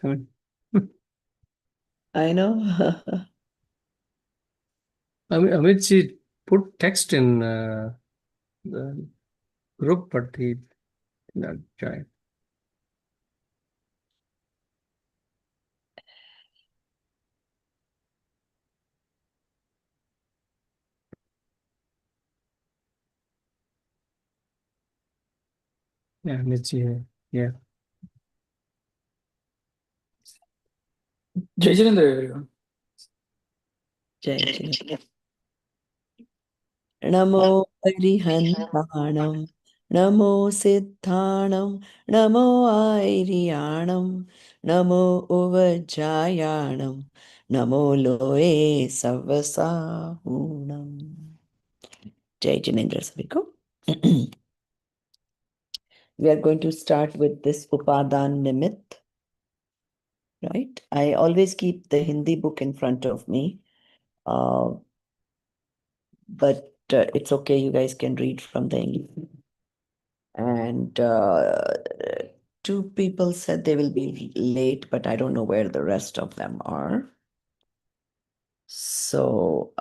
mean, I know. Amit, she put text in the group, but he did not join. Yeah, Amitji, yeah. Jai Jitendra, everyone. Jai Jai. Namo Arihantanam, Namo Siddhanam, Namo Airiyanam, Namo Uvajayanam, Namo Loe Savasahunam. Jai Jinendra Sabiko. We are going to start with this Upaadan Nimitt. Right? I always keep the Hindi book in front of me. But it's okay, you guys can read from the English. And 2 people said they will be late, but I don't know where the rest of them are. So,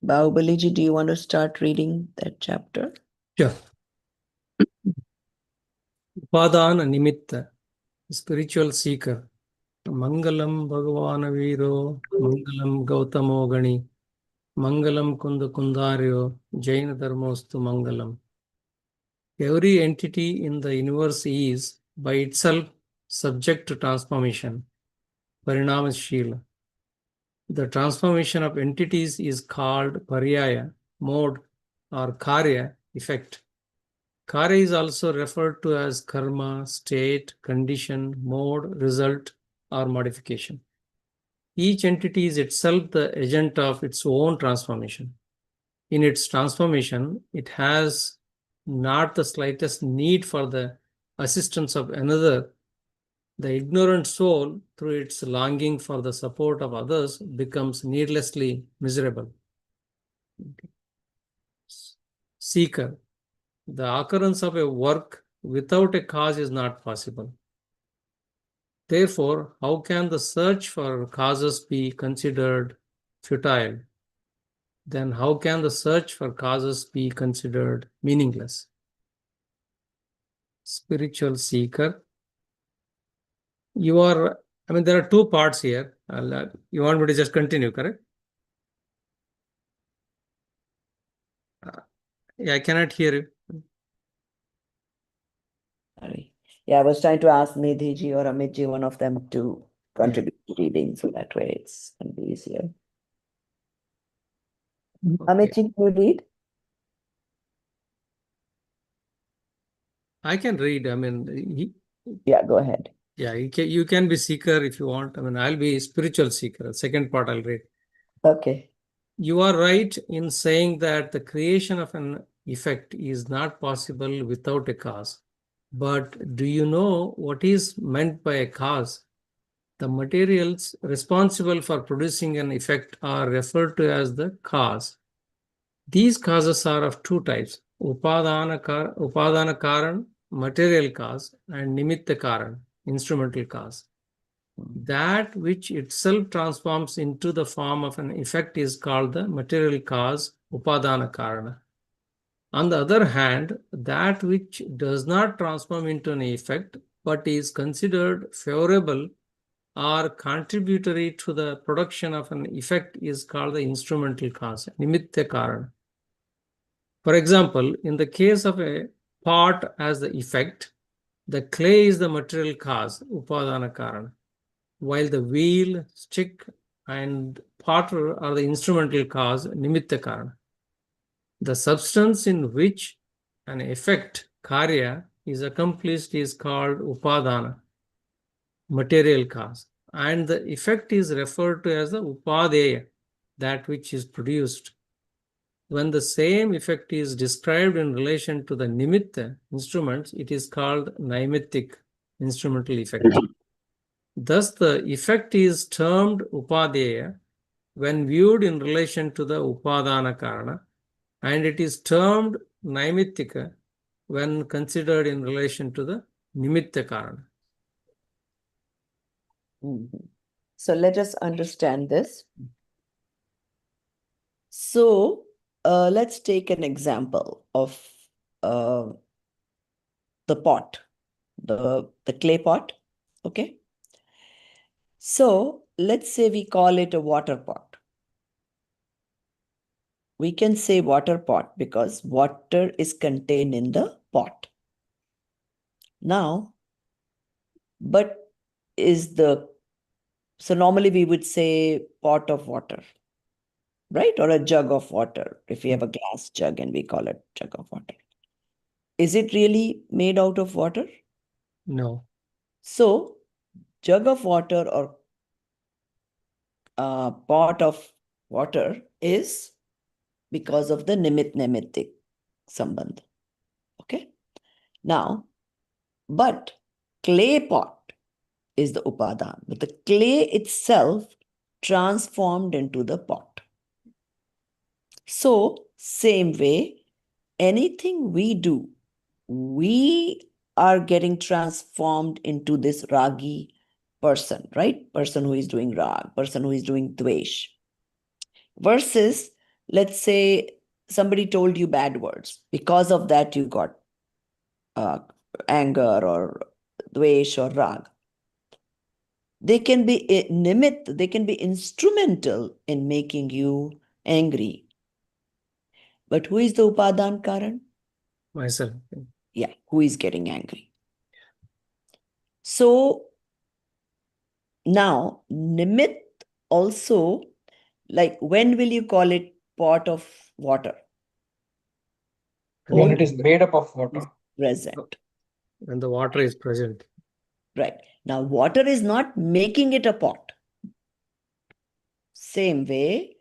Bahubaliji, do you want to start reading that chapter? Sure. Upaadan Nimitt, spiritual seeker. Mangalam Bhagavana Viro, Mangalam Gautamo Gani, Mangalam Kunda Kundaryo, Jaina Dharmostu Mangalam. Every entity in the universe is by itself subject to transformation, Parinamashila. The transformation of entities is called Paryaya, mode, or Karya, effect. Karya is also referred to as karma, state, condition, mode, result, or modification. Each entity is itself the agent of its own transformation. In its transformation, it has not the slightest need for the assistance of another. The ignorant soul, through its longing for the support of others, becomes needlessly miserable. Seeker. The occurrence of a work without a cause is not possible. Therefore, how can the search for causes be considered futile? Then how can the search for causes be considered meaningless? Spiritual seeker. You are, there are 2 parts here. You want me to just continue, correct? Yeah, I cannot hear you. Sorry. Yeah, I was trying to ask Nidhi or Amitji, one of them, to contribute to reading, so that way it's going to be easier. Okay. Amitji, can you read? I can read. Yeah, go ahead. Yeah, you can be seeker if you want. I'll be spiritual seeker. Second part I'll read. Okay. You are right in saying that the creation of an effect is not possible without a cause. But do you know what is meant by a cause? The materials responsible for producing an effect are referred to as the cause. These causes are of 2 types, Upadana Karan, material cause, and Nimitta Karan, instrumental cause. That which itself transforms into the form of an effect is called the material cause, Upadana Karana. On the other hand, that which does not transform into an effect but is considered favorable or contributory to the production of an effect is called the instrumental cause, Nimitta Karana. For example, in the case of a pot as the effect, the clay is the material cause, Upadana Karana, while the wheel, stick, and potter are the instrumental cause, Nimitta Karana. The substance in which an effect, Karya, is accomplished is called Upadana, material cause, and the effect is referred to as the Upadeya, that which is produced. When the same effect is described in relation to the Nimitta instruments, it is called Naimittic, instrumental effect. Thus, the effect is termed Upadeya when viewed in relation to the Upadana Karana, and it is termed Naimittika when considered in relation to the Nimitta Karana. Mhm. So let us understand this. So let's take an example of uh, the pot, the clay pot. Okay. So let's say we call it a water pot. We can say water pot because water is contained in the pot. Now, but so normally we would say pot of water, right? Or a jug of water. If we have a glass jug and we call it jug of water. Is it really made out of water? No. So, jug of water or pot of water is because of the Nimitt sambandh. Okay. Now, but clay pot is the Upaadan, but the clay itself transformed into the pot. So, same way, anything we do, we are getting transformed into this ragi person, right? Person who is doing rag, person who is doing dvesh. Versus, let's say somebody told you bad words. Because of that, you got uh, anger or dvesh or rag. They can be nimitt, they can be instrumental in making you angry. But who is the upadan karan? Myself. Yeah, who is getting angry? So now, Nimitt also, like when will you call it pot of water? When Only it is made up of when it is water. present. When the water is present. Right. Now, water is not making it a pot. Same way,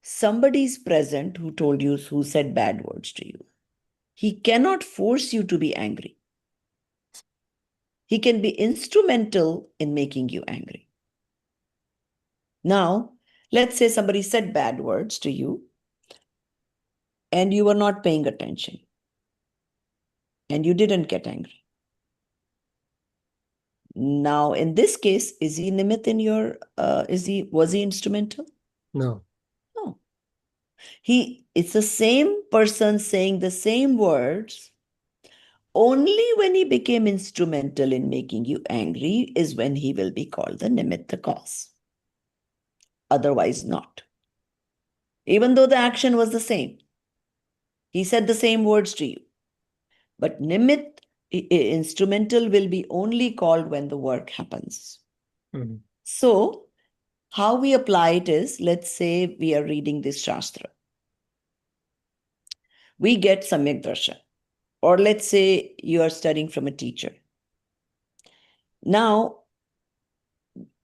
somebody is present who told you, who said bad words to you. He cannot force you to be angry. He can be instrumental in making you angry. Now, let's say somebody said bad words to you and you were not paying attention and you didn't get angry. Now, in this case, is he Nimitt in your, was he instrumental? No. No. It's the same person saying the same words. Only when he became instrumental in making you angry is when he will be called the Nimitt, the cause. Otherwise, not. Even though the action was the same. He said the same words to you. But Nimitt, instrumental, will be only called when the work happens. Mm-hmm. So, how we apply it is, let's say we are reading this Shastra. We get Samyak Darshan. Or let's say you are studying from a teacher. Now,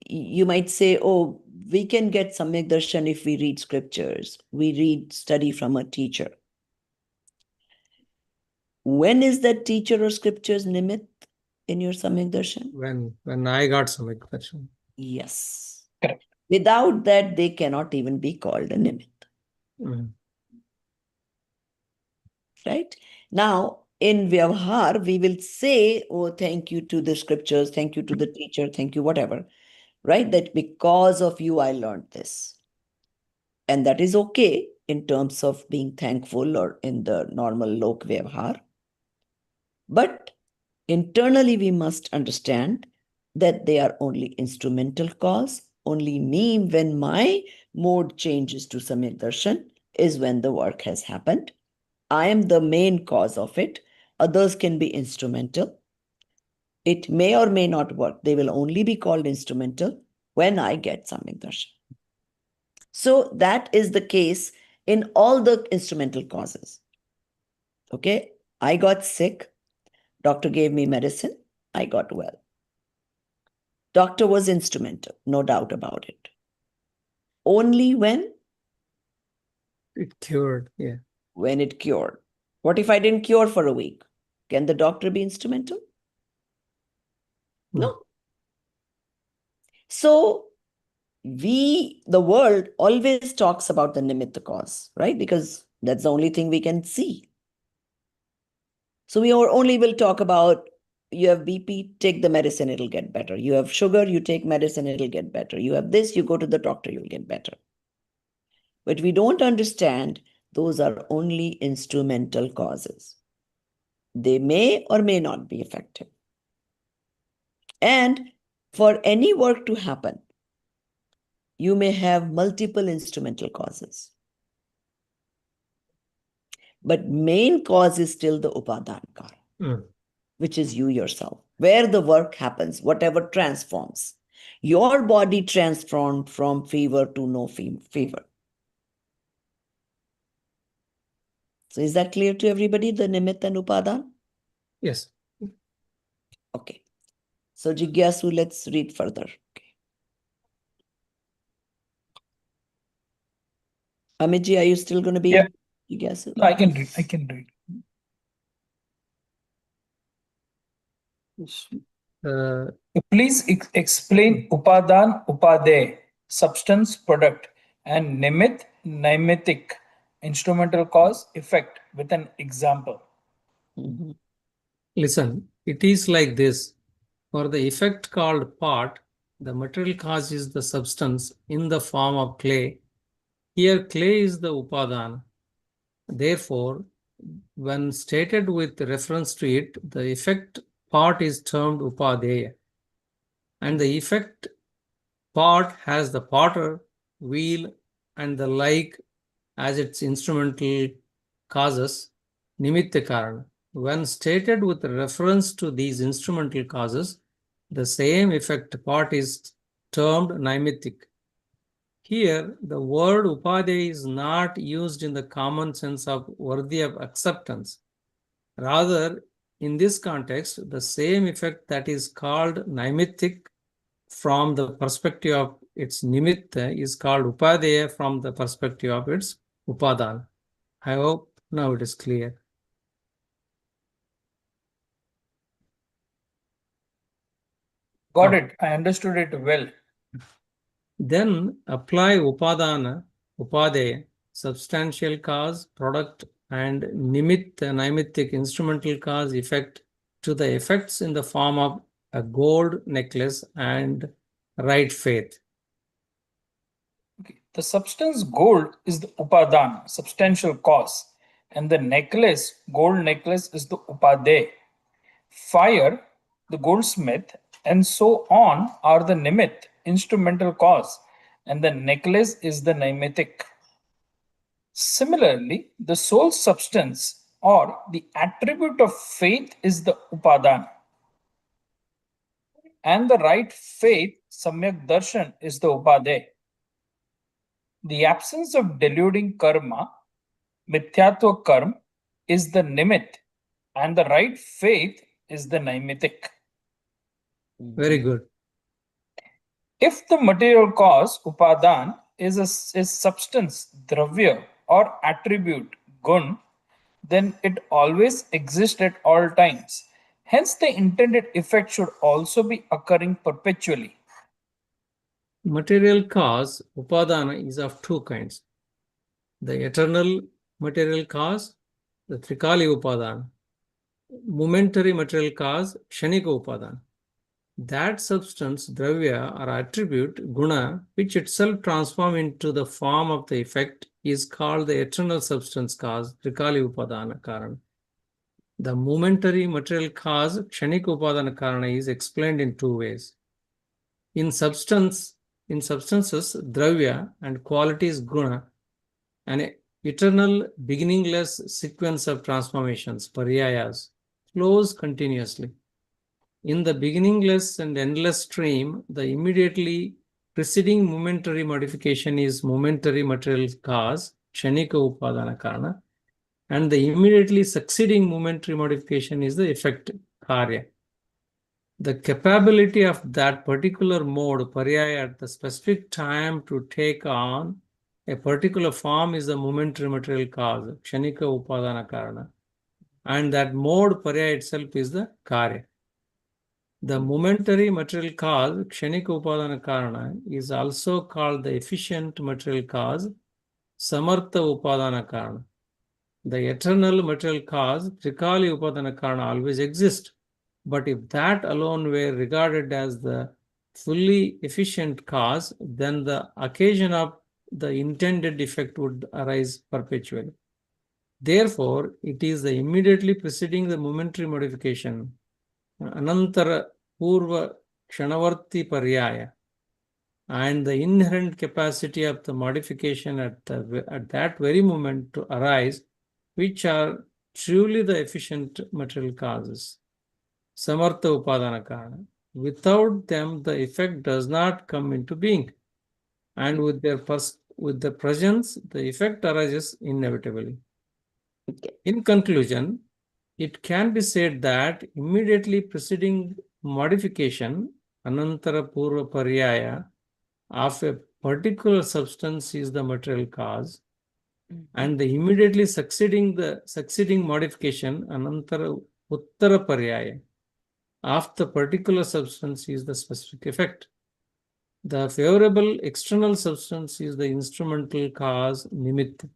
you might say, oh, we can get Samyak Darshan if we read scriptures. We study from a teacher. When is that teacher or scriptures Nimitt in your Samyak Darshan? When I got Samyak Darshan. Yes. Correct. Without that, they cannot even be called a Nimitt. Mm-hmm. Right? Now, in Vyavhar, we will say, oh, thank you to the scriptures, thank you to the teacher, thank you, whatever. Right? That because of you, I learned this. And that is okay in terms of being thankful or in the normal lok vyavhar. But internally, we must understand that they are only instrumental cause. Only me, when my mode changes to Samyak Darshan, is when the work has happened. I am the main cause of it. Others can be instrumental. It may or may not work. They will only be called instrumental when I get Samyak Darshan. So that is the case in all the instrumental causes. Okay, I got sick. Doctor gave me medicine. I got well. Doctor was instrumental, no doubt about it. Only when? It cured, yeah. When it cured. What if I didn't cure for a week? Can the doctor be instrumental? No. So the world always talks about the nimitta cause, right? Because that's the only thing we can see. So we only will talk about you have BP, take the medicine, it'll get better. You have sugar, you take medicine, it'll get better. You have this, you go to the doctor, you'll get better. But we don't understand those are only instrumental causes. They may or may not be effective. And for any work to happen, you may have multiple instrumental causes. But main cause is still the Upaadan karma, which is you yourself, where the work happens, whatever transforms. Your body transformed from fever to no fever. So is that clear to everybody, the Nimitt and Upaadan? Yes. Okay. So Jigyasu, let's read further. Okay. Amitji, are you still going to be Jigyasu? No, I can read. I can read. Please explain Upaadan, Upade, substance, product, and Nimitt, Nimitic, instrumental cause, effect, with an example. Listen, it is like this. For the effect called part, the material cause is the substance in the form of clay. Here, clay is the Upadan. Therefore, when stated with reference to it, the effect part is termed Upadeya. And the effect part has the potter, wheel, and the like as its instrumental causes, Nimitta Karana. When stated with reference to these instrumental causes, the same effect part is termed naimittic. Here, the word Upade is not used in the common sense of worthy of acceptance. Rather, in this context, the same effect that is called naimittic from the perspective of its nimitta is called Upadeya from the perspective of its Upadan. I hope now it is clear. Got it. I understood it well. Then apply Upadana, Upadeya, substantial cause, product, and nimitta, naimittic, instrumental cause effect to the effects in the form of a gold necklace and right faith. Okay. The substance gold is the Upadan, substantial cause, and the necklace, gold necklace, is the Upade. Fire, the goldsmith, and so on are the Nimitt, instrumental cause, and the necklace is the naimittic. Similarly, the soul substance or the attribute of faith is the Upadan. And the right faith, Samyak Darshan, is the Upade. The absence of deluding karma, Mithyatva karma, is the Nimitt, and the right faith is the Naimittic. Very good. If the material cause, Upadan, is substance, Dravya, or attribute, Gun, then it always exists at all times. Hence, the intended effect should also be occurring perpetually. Material cause, Upadana, is of two kinds. The eternal material cause, the Trikali Upadana. Momentary material cause, Kshanika Upadana. That substance, Dravya, or attribute, Guna, which itself transforms into the form of the effect, is called the eternal substance cause, Trikali Upadana Karana. The momentary material cause, Kshanika Upadana Karana, is explained in two ways. In substances, Dravya, and qualities, Guna, an eternal, beginningless sequence of transformations, Paryayas, flows continuously. In the beginningless and endless stream, the immediately preceding momentary modification is momentary material cause, Kshanika Upadana Karana, and the immediately succeeding momentary modification is the effect, Karya. The capability of that particular mode, Paryaya, at the specific time to take on a particular form is the momentary material cause, Kshanika Upadana Karana. And that mode, Paryaya itself, is the Karya. The momentary material cause, Kshanika Upadana Karana, is also called the efficient material cause, Samartha Upadana Karana. The eternal material cause, Trikali Upadana Karana, always exists. But if that alone were regarded as the fully efficient cause, then the occasion of the intended effect would arise perpetually. Therefore, it is the immediately preceding the momentary modification, anantara purva ksanavarti paryaya, and the inherent capacity of the modification at that very moment to arise, which are truly the efficient material causes. Samartha Upadana Karana. Without them, the effect does not come into being. And with their presence, the effect arises inevitably. Okay. In conclusion, it can be said that immediately preceding modification, Anantara Purva Paryaya, of a particular substance is the material cause, and the immediately succeeding modification, Anantara Uttara Paryaya, of the particular substance is the specific effect. The favorable external substance is the instrumental cause, Nimitt,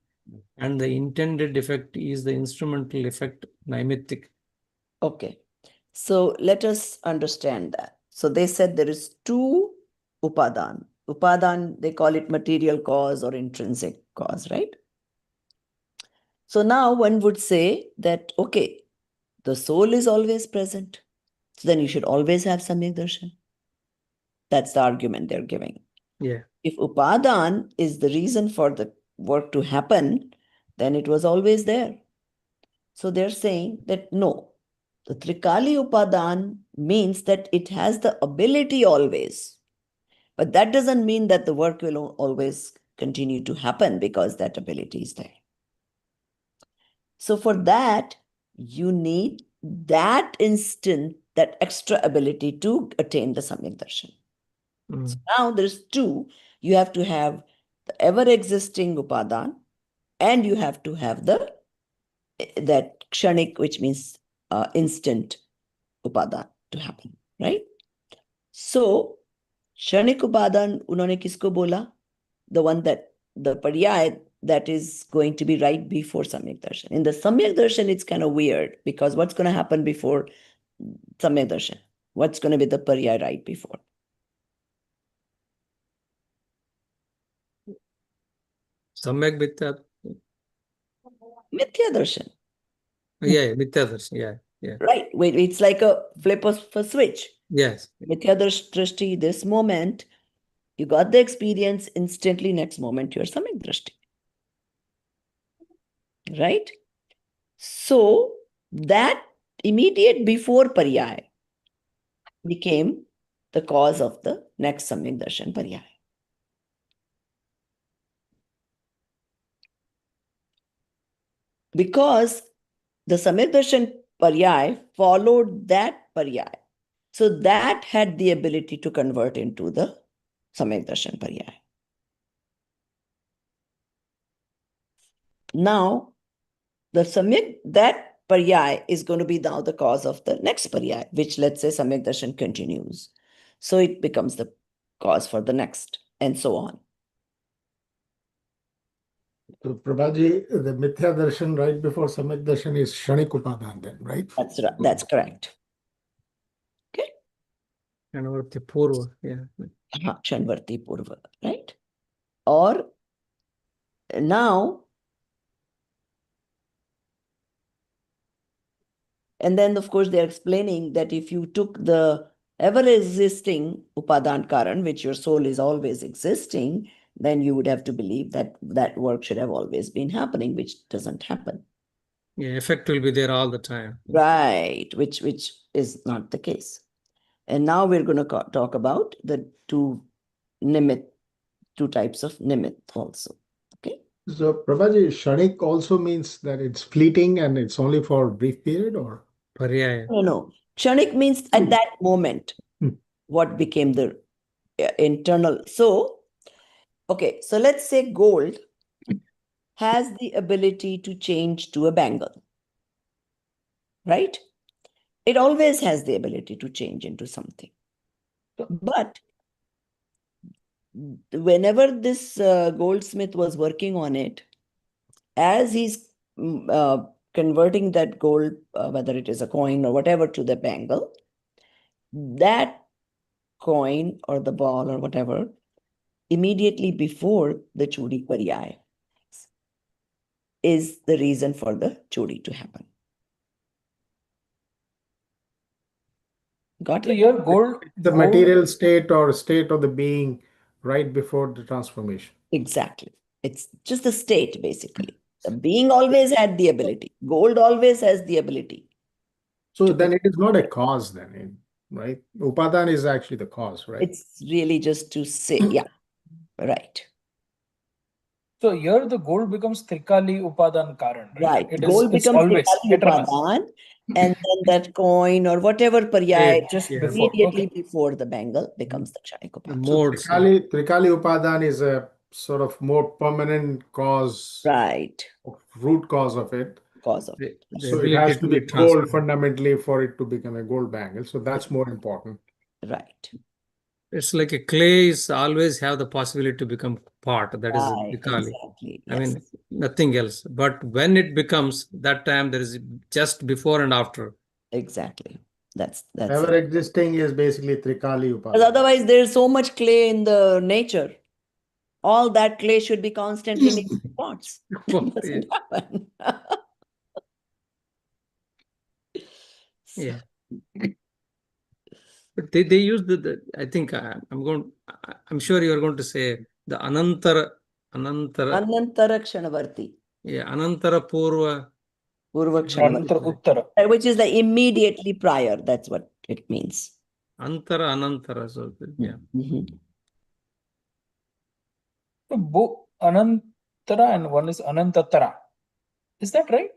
and the intended effect is the instrumental effect, Naimittik. Okay. So let us understand that. So they said there is two Upadan. Upadan, they call it material cause or intrinsic cause, right? So now one would say that, okay, the soul is always present. So then you should always have Samyak Darshan. That's the argument they're giving. Yeah. If Upadan is the reason for the work to happen, then it was always there. So they're saying that no, the Trikali Upadan means that it has the ability always. But that doesn't mean that the work will always continue to happen because that ability is there. So for that, you need that instant, that extra ability to attain the Samyak Darshan. So now there's two. You have to have the ever-existing Upadan, and you have to have that kshanik, which means instant Upadan to happen, right? So kshanik Upadan, unhone kisko bola? The one that, the paryay that is going to be right before Samyak Darshan. In the Samyak Darshan, it's kind of weird because what's going to happen before Samyak Darshan? What's going to be the paryay right before? Samyak Mithya. Mithya Darshan. Yeah, Mithya Darshan. Yeah. Right. Wait, it's like a flip of a switch. Yes. Mithya Drishti, this moment, you got the experience, instantly next moment you're Samyak Drishti. Right? So that immediate before paryay became the cause of the next Samyak Darshan paryay. Because the Samyak Darshan paryay followed that paryay. So that had the ability to convert into the Samyak Darshan paryay. Now, the Samyak, that paryay is going to be now the cause of the next paryay, which let's say Samyak Darshan continues. So it becomes the cause for the next, and so on. So Prabhaji, the Mithya Darshan right before Samyak Darshan is Shanik Upadan then, right? That's right. That's correct. Okay. Ksanavarti Purva. Yeah. Kshanvarti Purva, right? Or now, and then of course they're explaining that if you took the ever-existing Upadan Karan, which your soul is always existing, then you would have to believe that that work should have always been happening, which doesn't happen. Yeah, effect will be there all the time. Right, which is not the case. And now we're going to talk about the two types of Nimitt also. Okay. So Prabhaji, Shanik also means that it's fleeting and it's only for a brief period, or? Paryaya. No. Kshanik means at that moment, what became the internal. So, okay, so let's say gold has the ability to change to a bangle, right? It always has the ability to change into something. But whenever this goldsmith was working on it, as he's converting that gold, whether it is a coin or whatever, to the bangle, that coin or the ball or whatever, immediately before the chudi paryay is the reason for the chudi to happen. Got So it? here The gold, material state or state of the being right before the transformation. Exactly. It's just the state, basically. The being always had the ability. Gold always has the ability. So to then it is not a perform. cause then, right? Upadan is actually the cause, right? It's really just to say, yeah, right. so here the gold becomes Trikali Upadan Karan, right? Right. It is Gold it's becomes always Trikali eternal. Upaadan, and then that coin or whatever paryay Just Yeah. before. immediately Okay. before the bangle becomes the Kshanik The Upaadan. So modes. Trikali Upadan is a sort of more permanent cause, Right. root cause of it. Cause of it. The So it ability has to to be be gold transformed. fundamentally for it to become a gold bangle. So that's more important. Right. It's like a clay is always have the possibility to become part. That is Right. Vikali. Exactly. I Yes. mean, nothing else. But when it becomes that time, there is just before and after. Exactly. That's Ever it. existing is basically Trikali Because Upadan. otherwise, there's so much clay in the nature. All that clay should be constantly making pots. That doesn't happen. Yeah. But they use I think I'm sure you are going to say the Anantara. Anantara Kshanavati. Yeah, Anantara Purva. Purva Anantara Kshanavati. Uttara. Which is the immediately prior. That's what it means. Anantara. So, yeah. Mhm. So both Anantara and one is Anantatara. Is that right?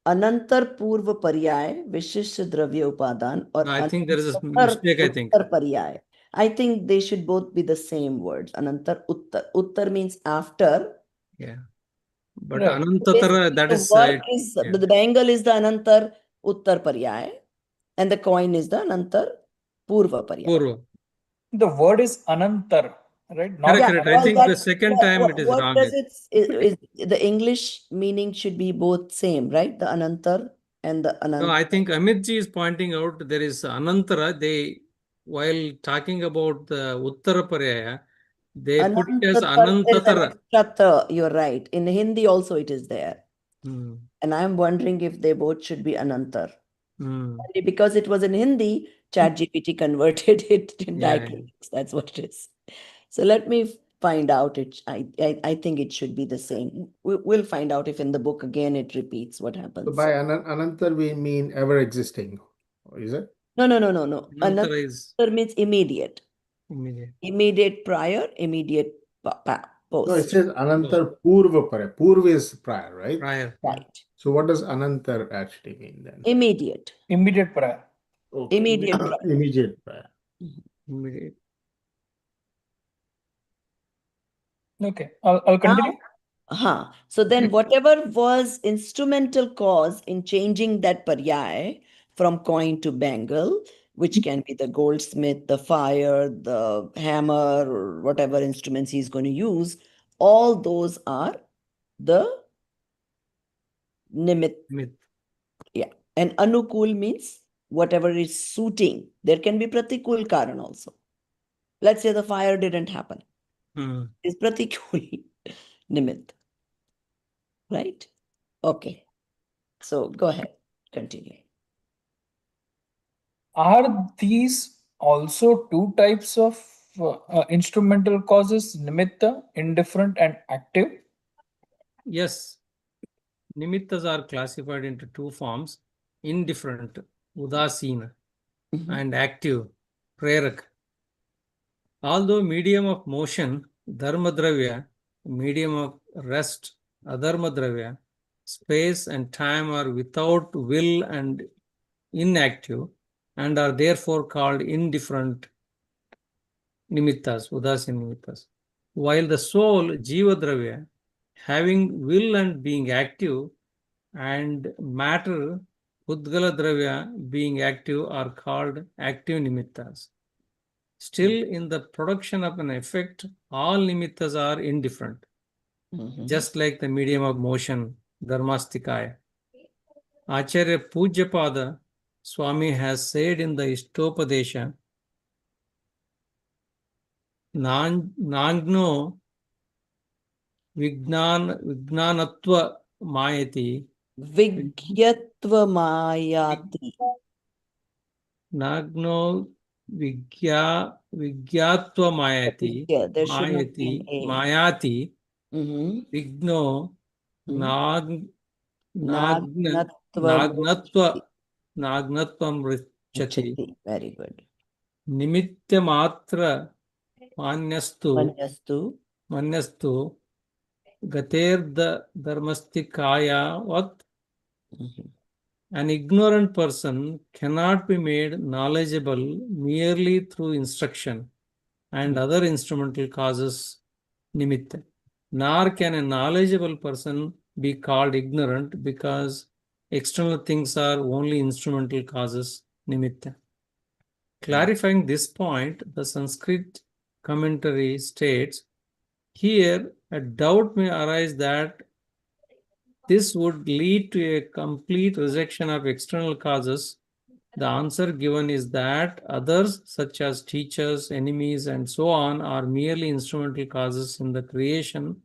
Anantar Purva Paryay, Vishishta Dravya Upadan, or No, I think there is a Anantar mistake, I think. Uttar Paryay. I think they should both be the same words. Anantar Uttar. Uttar means after. Yeah. But Right. Anantatara, that The is work is, yeah. the bangle is the Anantar Uttar Paryay, and the coin is the Anantar Purva Paryay. Purva. The word is Anantar, right? Not Correct. I well, think the second time it is what wrong. does is the English meaning should be both same, right? The Anantar and the No, Anant. I think Amitji is pointing out there is Anantara. They, while talking about the Uttara Paryaya, they put it as Anantatar, there is an Anantatara. extra ta, you're right. In Hindi also it is there. Hmm. And I'm wondering if they both should be Anantar. Hmm. Only because it was in Hindi, ChatGPT converted it in Yeah, diacritics. That's what it is. So let me find out. I think it should be the same. We'll find out if in the book again it repeats what So happens. by Anantar we mean ever existing, is it? No. Anantara is Anantar means immediate. immediate. Immediate prior, immediate No, it post. says Anantar Purva Pare. Purva is prior, right? Prior. Right. So what does Anantar actually mean then? Immediate. immediate prior. Okay. Immediate prior. Immediate prior. Immediate. Okay, I'll continue. So then whatever was instrumental cause in changing that paryay from coin to bangle, which can be the goldsmith, the fire, the hammer, or whatever instruments he's going to use, all those are the Nimitt. Myth. Yeah. And Anukul means whatever is suiting. There can be Pratikul Karan also. Let's say the fire didn't happen. Hmm. It's Pratikul Nimitt. Right? Okay. So go ahead. Continue. Are these also two types of instrumental causes, nimitta, indifferent and active? Yes. Nimittas are classified into two forms: indifferent, udasina, and active, prerak. Although medium of motion, dharmadravya, medium of rest, adharmadravya, space and time are without will and inactive, and are therefore called indifferent nimittas, udasin nimittas. While the soul, jivadravya, having will and being active, and matter, udgala dravya, being active, are called active nimittas. Still, in the production of an effect, all nimittas are indifferent, just like the medium of motion, dharmastikaya. Acharya Pujyapada Swami has said in the Ishtopadesha, Nagno Vignanatva Mayati. Vigyatva mayati. Nagno Vigyatva Mayati. Vigya, there should not be Mayati. an A. Mayati. Mhm. Vigno Nag Nagnatva Nagnatva Nagnatvam Richati. Richati. Very good. Nimitta Matra Manyastu Manyastu. Gater Dharmastikaya Vat. Mhm. An ignorant person cannot be made knowledgeable merely through instruction and other instrumental causes nimitta. Nor can a knowledgeable person be called ignorant because external things are only instrumental causes nimitta. Clarifying this point, the Sanskrit commentary states, here a doubt may arise that this would lead to a complete rejection of external causes. The answer given is that others, such as teachers, enemies, and so on, are merely instrumental causes in the creation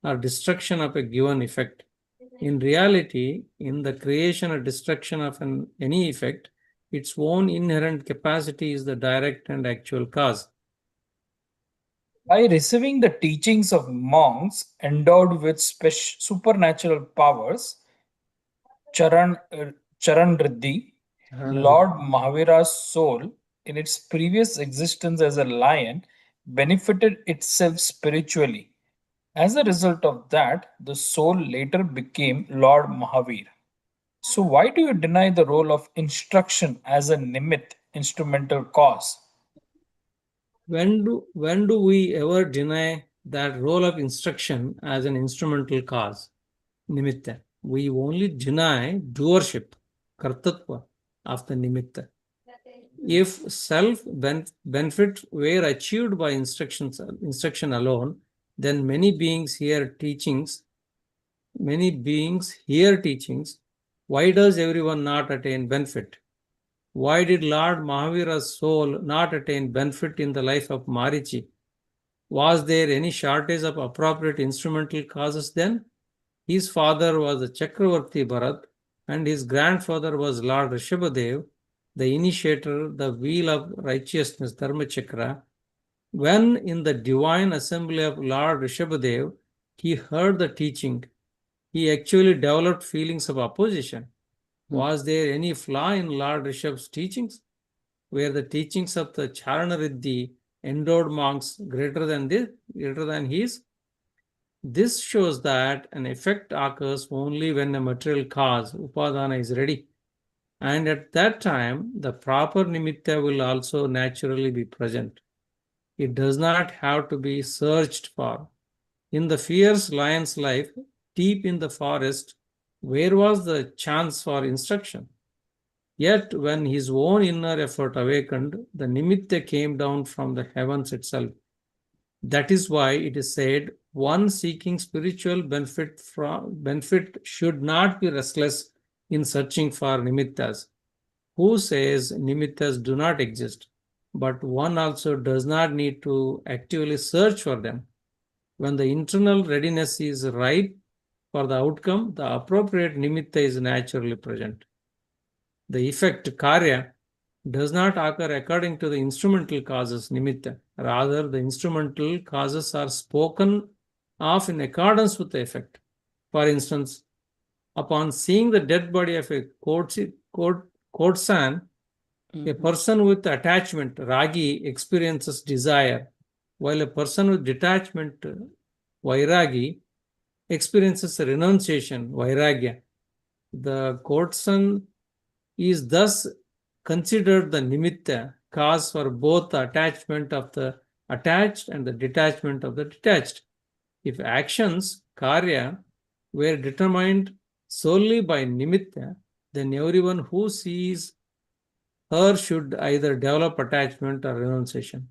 or destruction of a given effect. In reality, in the creation or destruction of any effect, its own inherent capacity is the direct and actual cause. By receiving the teachings of monks endowed with supernatural powers, Charan Riddhi, Lord Mahavira's soul, in its previous existence as a lion, benefited itself spiritually. As a result of that, the soul later became Lord Mahavir. So, why do you deny the role of instruction as a Nimitt, instrumental cause? When do we ever deny that role of instruction as an instrumental cause, nimitta? We only deny doership, kartatva, of the nimitta. If self-benefit were achieved by instruction alone, then many beings hear teachings. Why does everyone not attain benefit? Why did Lord Mahavira's soul not attain benefit in the life of Marichi? Was there any shortage of appropriate instrumental causes then? His father was the Chakravarti Bharat, and his grandfather was Lord Rishabhadev, the initiator, the wheel of righteousness, Dharma Chakra. When in the divine assembly of Lord Rishabhadev, he heard the teaching, he actually developed feelings of opposition. Was there any flaw in Lord Rishabh's teachings? Were the teachings of the Charana endowed monks greater than his? This shows that an effect occurs only when a material cause, Upadana, is ready. And at that time, the proper nimitta will also naturally be present. It does not have to be searched for. In the fierce lion's life, deep in the forest, where was the chance for instruction? Yet, when his own inner effort awakened, the nimitta came down from the heavens itself. That is why it is said, one seeking spiritual benefit should not be restless in searching for nimittas. Who says nimittas do not exist? But one also does not need to actively search for them. When the internal readiness is right for the outcome, the appropriate nimitta is naturally present. The effect, karya, does not occur according to the instrumental causes, nimitta. Rather, the instrumental causes are spoken of in accordance with the effect. For instance, upon seeing the dead body of a courtesan, a person with attachment, ragi, experiences desire, while a person with detachment, vairagi, experiences renunciation, vairagya. The courtesan is thus considered the nimitta, cause for both the attachment of the attached and the detachment of the detached. If actions, karya, were determined solely by nimitta, then everyone who sees her should either develop attachment or renunciation.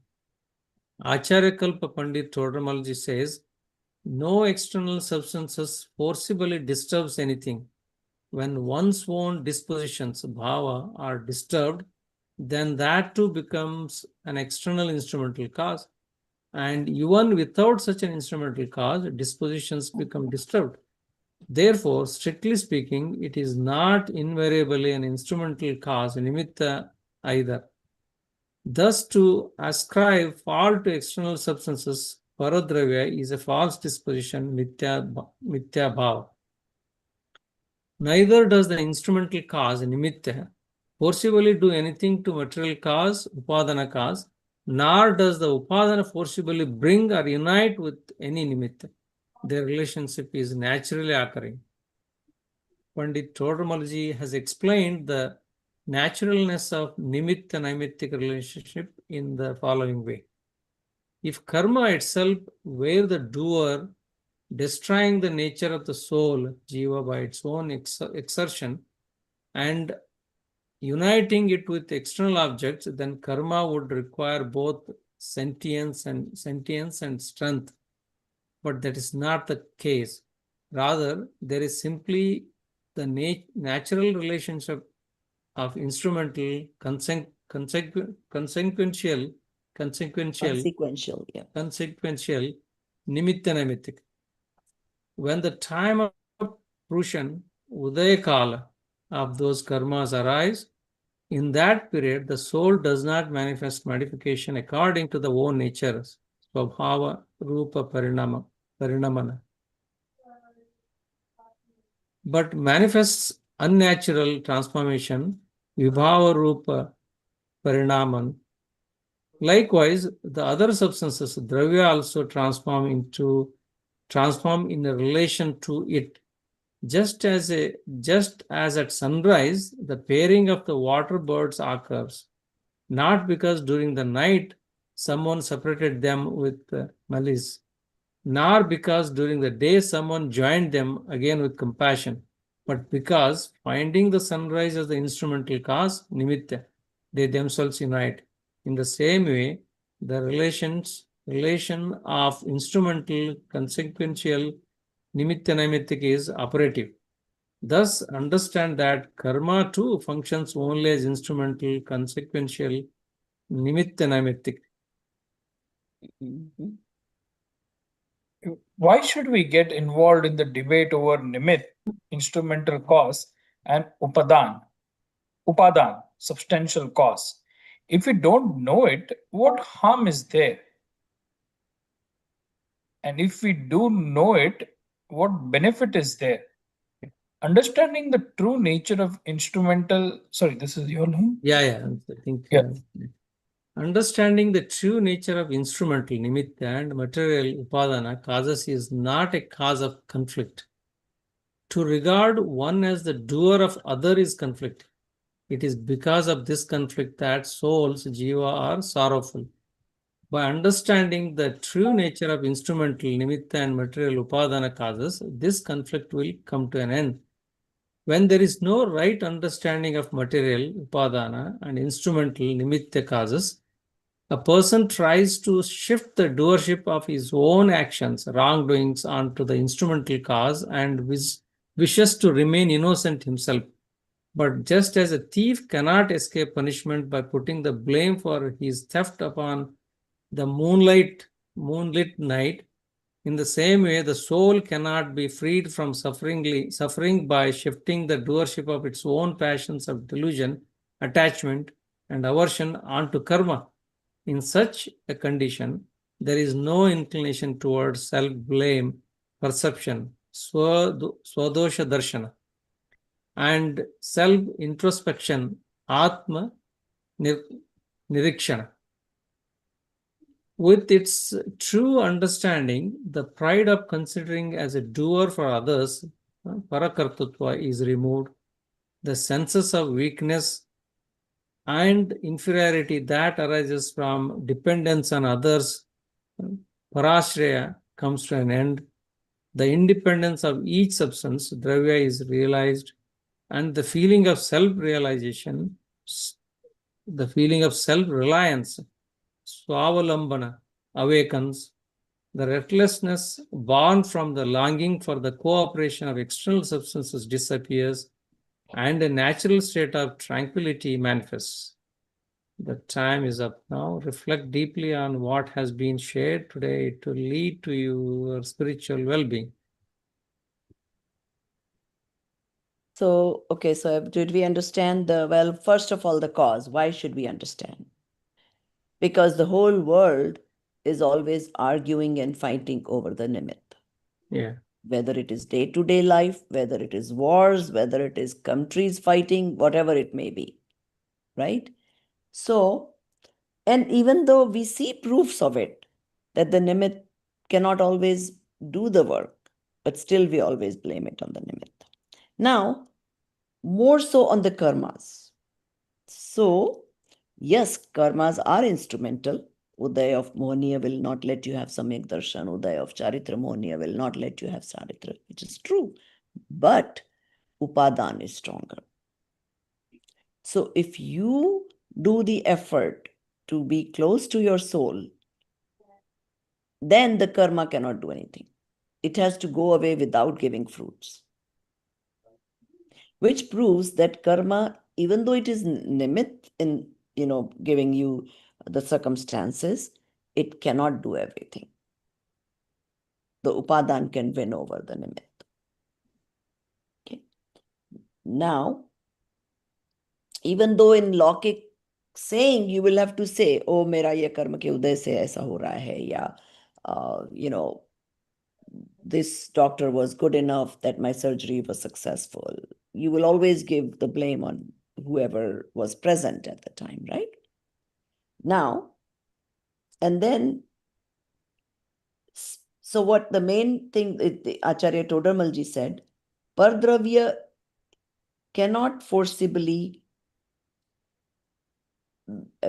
Acharya Kalpa Pandit Todramalji says, no external substances forcibly disturbs anything. when one's own dispositions, bhava, are disturbed, then that too becomes an external instrumental cause. And even without such an instrumental cause, dispositions become disturbed. Therefore, strictly speaking, it is not invariably an instrumental cause, nimitta either. Thus, to ascribe fault to external substances, paradravya, is a false disposition, mithya bhava. Neither does the instrumental cause, nimitta, forcibly do anything to material cause, upadana cause, nor does the upadana forcibly bring or unite with any nimitta. Their relationship is naturally occurring. Pandit Todramalji has explained the naturalness of nimitta naimittika relationship in the following way. If karma itself were the doer, destroying the nature of the soul, jiva, by its own exertion, and uniting it with external objects, then karma would require both sentience and strength. But that is not the case. Rather, there is simply the natural relationship of instrumental, consequential, Yeah. nimitta naimittika. When the time of fruition, udaya kala, of those karmas arise, in that period, the soul does not manifest modification according to the own nature, svabhava, rupa, parinamana, but manifests unnatural transformation, vibhava, rupa, parinaman. Likewise, the other substances, dravya, also transform in a relation to it. Just as at sunrise, the pairing of the water birds occurs, not because during the night someone separated them with malice, nor because during the day someone joined them again with compassion, but because, finding the sunrise as the instrumental cause, nimitta, they themselves unite. In the same way, the relation of instrumental, consequential, nimitta naimittika is operative. Thus, understand that karma too functions only as instrumental, consequential, nimitta naimittika. Why should we get involved in the debate over Nimitt, instrumental cause, and Upaadan, substantial cause? If we don't know it, what harm is there? And if we do know it, what benefit is there? Understanding the true nature of instrumental. Sorry, this is your line? Yeah. I think. Yeah. Understanding the true nature of instrumental, nimitta, and material, upadana, causes is not a cause of conflict. To regard one as the doer of other is conflict. It is because of this conflict that souls, jiva, are sorrowful. By understanding the true nature of instrumental, nimitta, and material, upadana causes, this conflict will come to an end. When there is no right understanding of material, upadana, and instrumental, nimitta causes, a person tries to shift the doership of his own actions, wrongdoings, onto the instrumental cause and wishes to remain innocent himself. But just as a thief cannot escape punishment by putting the blame for his theft upon the moonlit night, in the same way, the soul cannot be freed from suffering by shifting the doership of its own passions of delusion, attachment, and aversion onto karma. In such a condition, there is no inclination towards self-blame, perception, swadosha darshana, and self-introspection, atma nirikshana. With its true understanding, the pride of considering as a doer for others, parakartatva, is removed. The senses of weakness and inferiority that arises from dependence on others, parashraya, comes to an end. The independence of each substance, dravya, is realized, and the feeling of self-realization, the feeling of self-reliance, swavalambana, awakens. The restlessness born from the longing for the cooperation of external substances disappears, and a natural state of tranquility manifests. The time is up now. Reflect deeply on what has been shared today to lead to your spiritual well-being. So, okay, so did we understand well, first of all, the cause? Why should we understand? Because the whole world is always arguing and fighting over the Nimitt. Yeah. Whether it is day-to-day life, whether it is wars, whether it is countries fighting, whatever it may be, right? So, and even though we see proofs of it, that the Nimitt cannot always do the work, but still we always blame it on the Nimitt. Now, more so on the karmas. So, yes, karmas are instrumental. Uday of Mohaniya will not let you have Samyak Darshan. Uday of Charitra Mohaniya will not let you have Charitra, which is true. But Upaadan is stronger. So, if you do the effort to be close to your soul, then the karma cannot do anything. It has to go away without giving fruits. Which proves that karma, even though it is nimitt in, giving you the circumstances, it cannot do everything. The upadan can win over the nimitt. Okay. Now, even though in Lokik saying, you will have to say, oh, mera ye karma ke uday se aisa ho raha hai, ya, this doctor was good enough that my surgery was successful. You will always give the blame on whoever was present at the time, right? Now, and then, so what the main thing the Acharya Todarmalji said, Pardravya cannot forcibly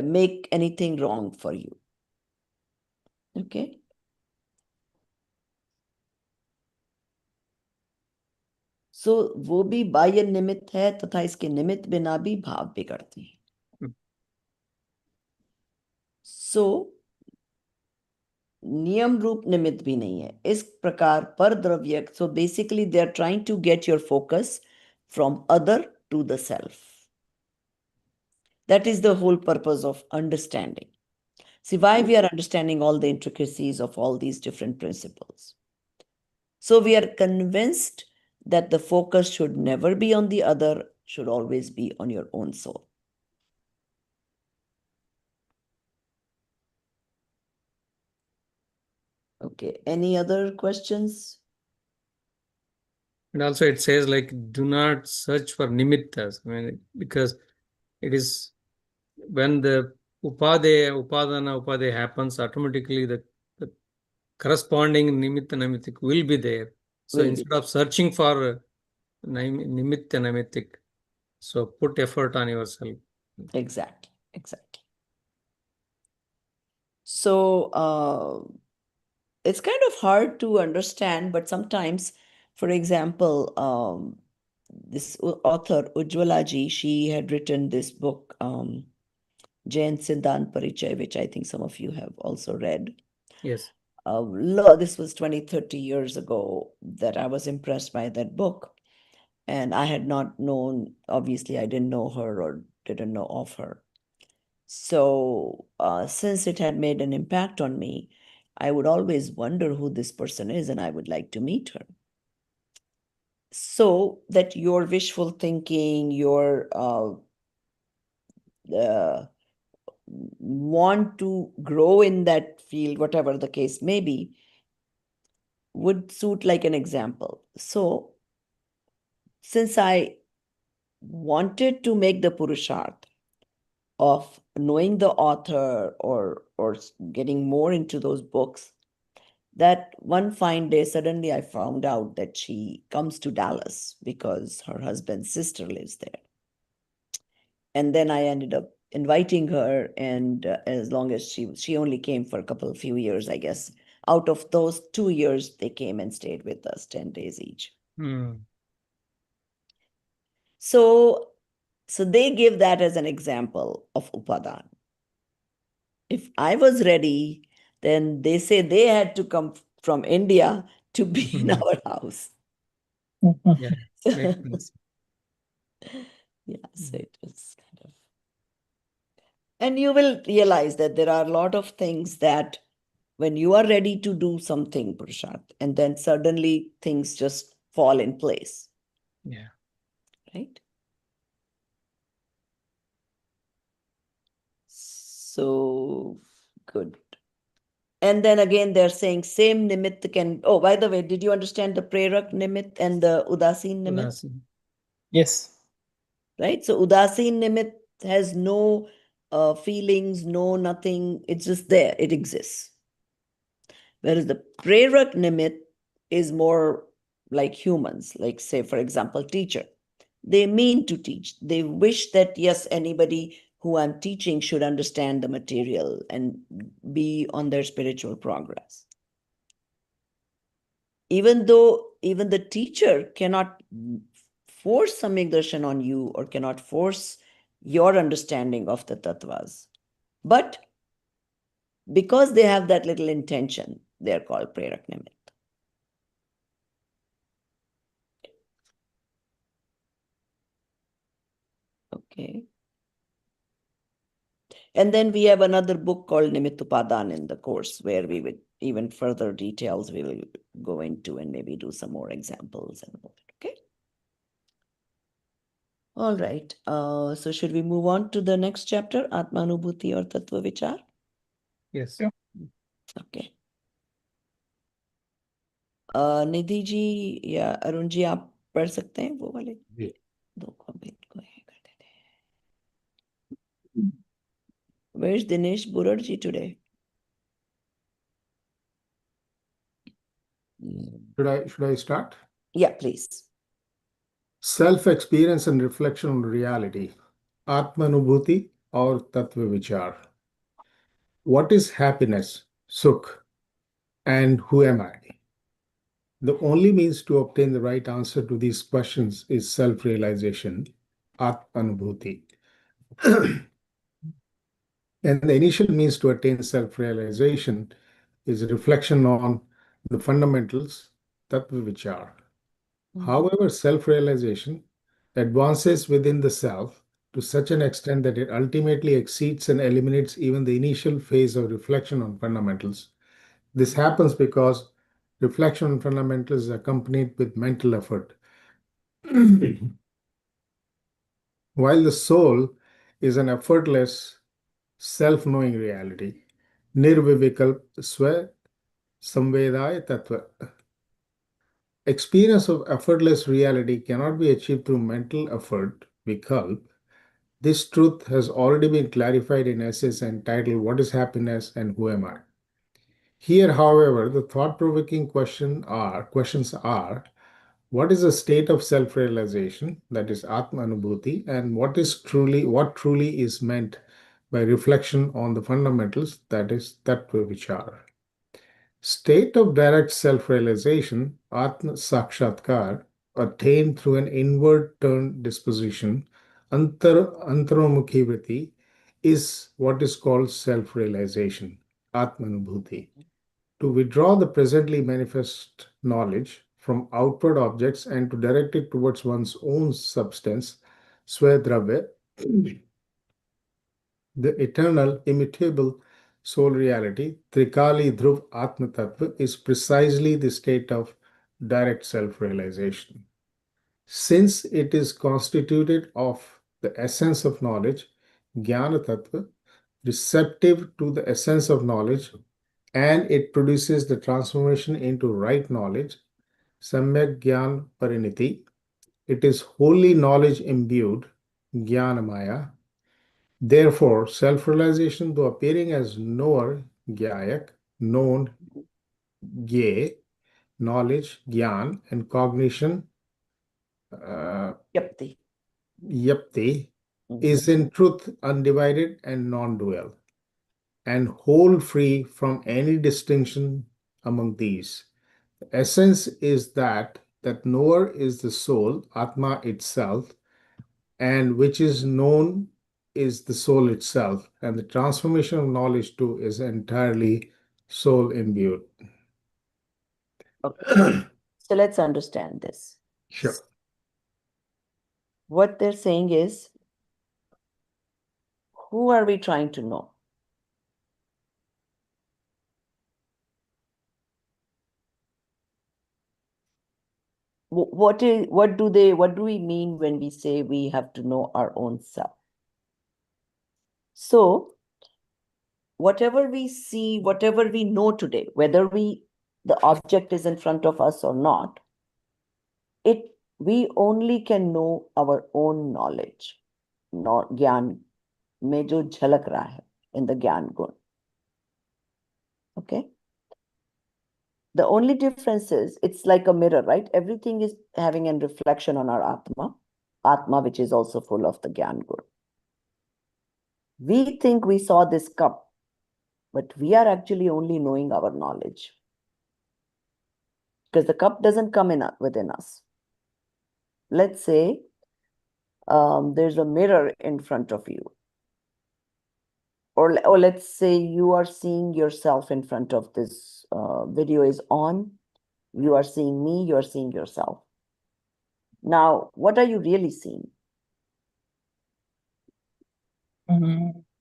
make anything wrong for you. Okay? So वो भी बाह्य निमित्त है तथा इसके निमित्त बिना भी भाव बिगड़ते हैं. So नियम रूप निमित्त भी नहीं है इस प्रकार पर द्रव्य. So basically they are trying to get your focus from other to the self. That is the whole purpose of understanding. See why we are understanding all the intricacies of all these different principles. So we are convinced that the focus should never be on the other, should always be on your own soul. Okay, any other questions? And also it says like, do not search for nimittas. I mean, because it is when the upadana happens, automatically the corresponding nimitta namittik will be there. So instead of searching for nimitta namittik, so put effort on yourself. Exactly, exactly. So it's kind of hard to understand, but sometimes, for example, this author Ujjwala ji, she had written this book, Jain Siddhant Parichay, which I think some of you have also read. Yes. This was 20, 30 years ago that I was impressed by that book. And I had not known, obviously, I didn't know her or didn't know of her. So since it had made an impact on me, I would always wonder who this person is and I would like to meet her. So that your wishful thinking, your want to grow in that field, whatever the case may be, would suit like an example. So since I wanted to make the Purusharth of knowing the author or getting more into those books, that one fine day, suddenly I found out that she comes to Dallas because her husband's sister lives there. And then I ended up inviting her, and as long as she only came for a few years, I guess. Out of those 2 years, they came and stayed with us 10 days each. So they give that as an example of Upadan. If I was ready, then they say they had to come from India to be in our house. Yeah, makes sense. Yeah, so it was kind of. And you will realize that there are a lot of things that when you are ready to do something, Prashant, and then suddenly things just fall in place, Yeah. right? So good. And then again, they're saying same Nimitt can. Oh, by the way, did you understand the Prerak Nimitt and the Udasin Nimitt? Udasin. Yes. Right? So Udasin Nimitt has no feelings, no nothing. It's just there. It exists. Whereas the Prerak Nimitt is more like humans, like say, for example, teacher. They mean to teach. They wish that, yes, anybody who I'm teaching should understand the material and be on their spiritual progress. Even though even the teacher cannot force Samyak Darshan on you or cannot force your understanding of the tattvas. But because they have that little intention, they're called Prerak Nimitt. Okay. And then we have another book called Nimitt Upaadan in the course where we would even further details we will go into and maybe do some more examples and all that. Okay. All right. So should we move on to the next chapter, Atmanubhuti or Tattva Vichar? Yes. Yeah. Okay. Nidhi ji या अरुण जी आप पढ़ सकते हैं वो वाले जी। दो comment को है कर देते हैं. Where is Dinesh Burarji today? Should I start? Yeah, please. Self-experience and reflection on reality. Atmanubhuti or Tattva Vichar. What is happiness, Sukh, and who am I? The only means to obtain the right answer to these questions is self-realization, Atmanubhuti. And the initial means to attain self-realization is reflection on the fundamentals, Tattva Vichar. However, self-realization advances within the self to such an extent that it ultimately exceeds and eliminates even the initial phase of reflection on fundamentals. This happens because reflection on fundamentals is accompanied with mental effort. While the soul is an effortless, self-knowing reality, nirvivikalp swa samvedaya tattva. Experience of effortless reality cannot be achieved through mental effort, vikalp. This truth has already been clarified in essays entitled What is Happiness and Who Am I? Here, however, the thought-provoking questions are what is the state of self-realization, that is Atma-anubhuti, and what truly is meant by reflection on the fundamentals, that is Tattva Vichar. State of direct self-realization, Atma Sakshatkar, attained through an inward turned disposition, Antaramukhi vritti, is what is called self-realization, Atmanubhuti. To withdraw the presently manifest knowledge from outward objects and to direct it towards one's own substance, Svedravya, the eternal, immutable soul reality, Trikali Dhruv Atma Tattva, is precisely the state of direct self realization. Since it is constituted of the essence of knowledge, Jnana Tattva, receptive to the essence of knowledge, and it produces the transformation into right knowledge, Samyak Gyan Pariniti. It is wholly knowledge imbued, Jnanamaya. Therefore, self-realization, though appearing as knower, Gyayak, known, Gye, knowledge, Gyan, and cognition, Yapti. Yapti, is in truth undivided and non-dual, and whole free from any distinction among these. The essence is that knower is the soul, Atma itself, and which is known is the soul itself, and the transformation of knowledge too is entirely soul imbued. Okay. So let's understand this. Sure. What they're saying is, who are we trying to know? What do we mean when we say we have to know our own self? So whatever we see, whatever we know today, whether the object is in front of us or not, we only can know our own knowledge, not gyan में जो झलक रहा है in the gyan gun. Okay. The only difference is it's like a mirror, right? Everything is having a reflection on our Atma, which is also full of the Gyan Gun. We think we saw this cup, but we are actually only knowing our knowledge. Because the cup doesn't come within us. Let's say there's a mirror in front of you. Or let's say you are seeing yourself in front of this video is on. You are seeing me, you are seeing yourself. Now, what are you really seeing?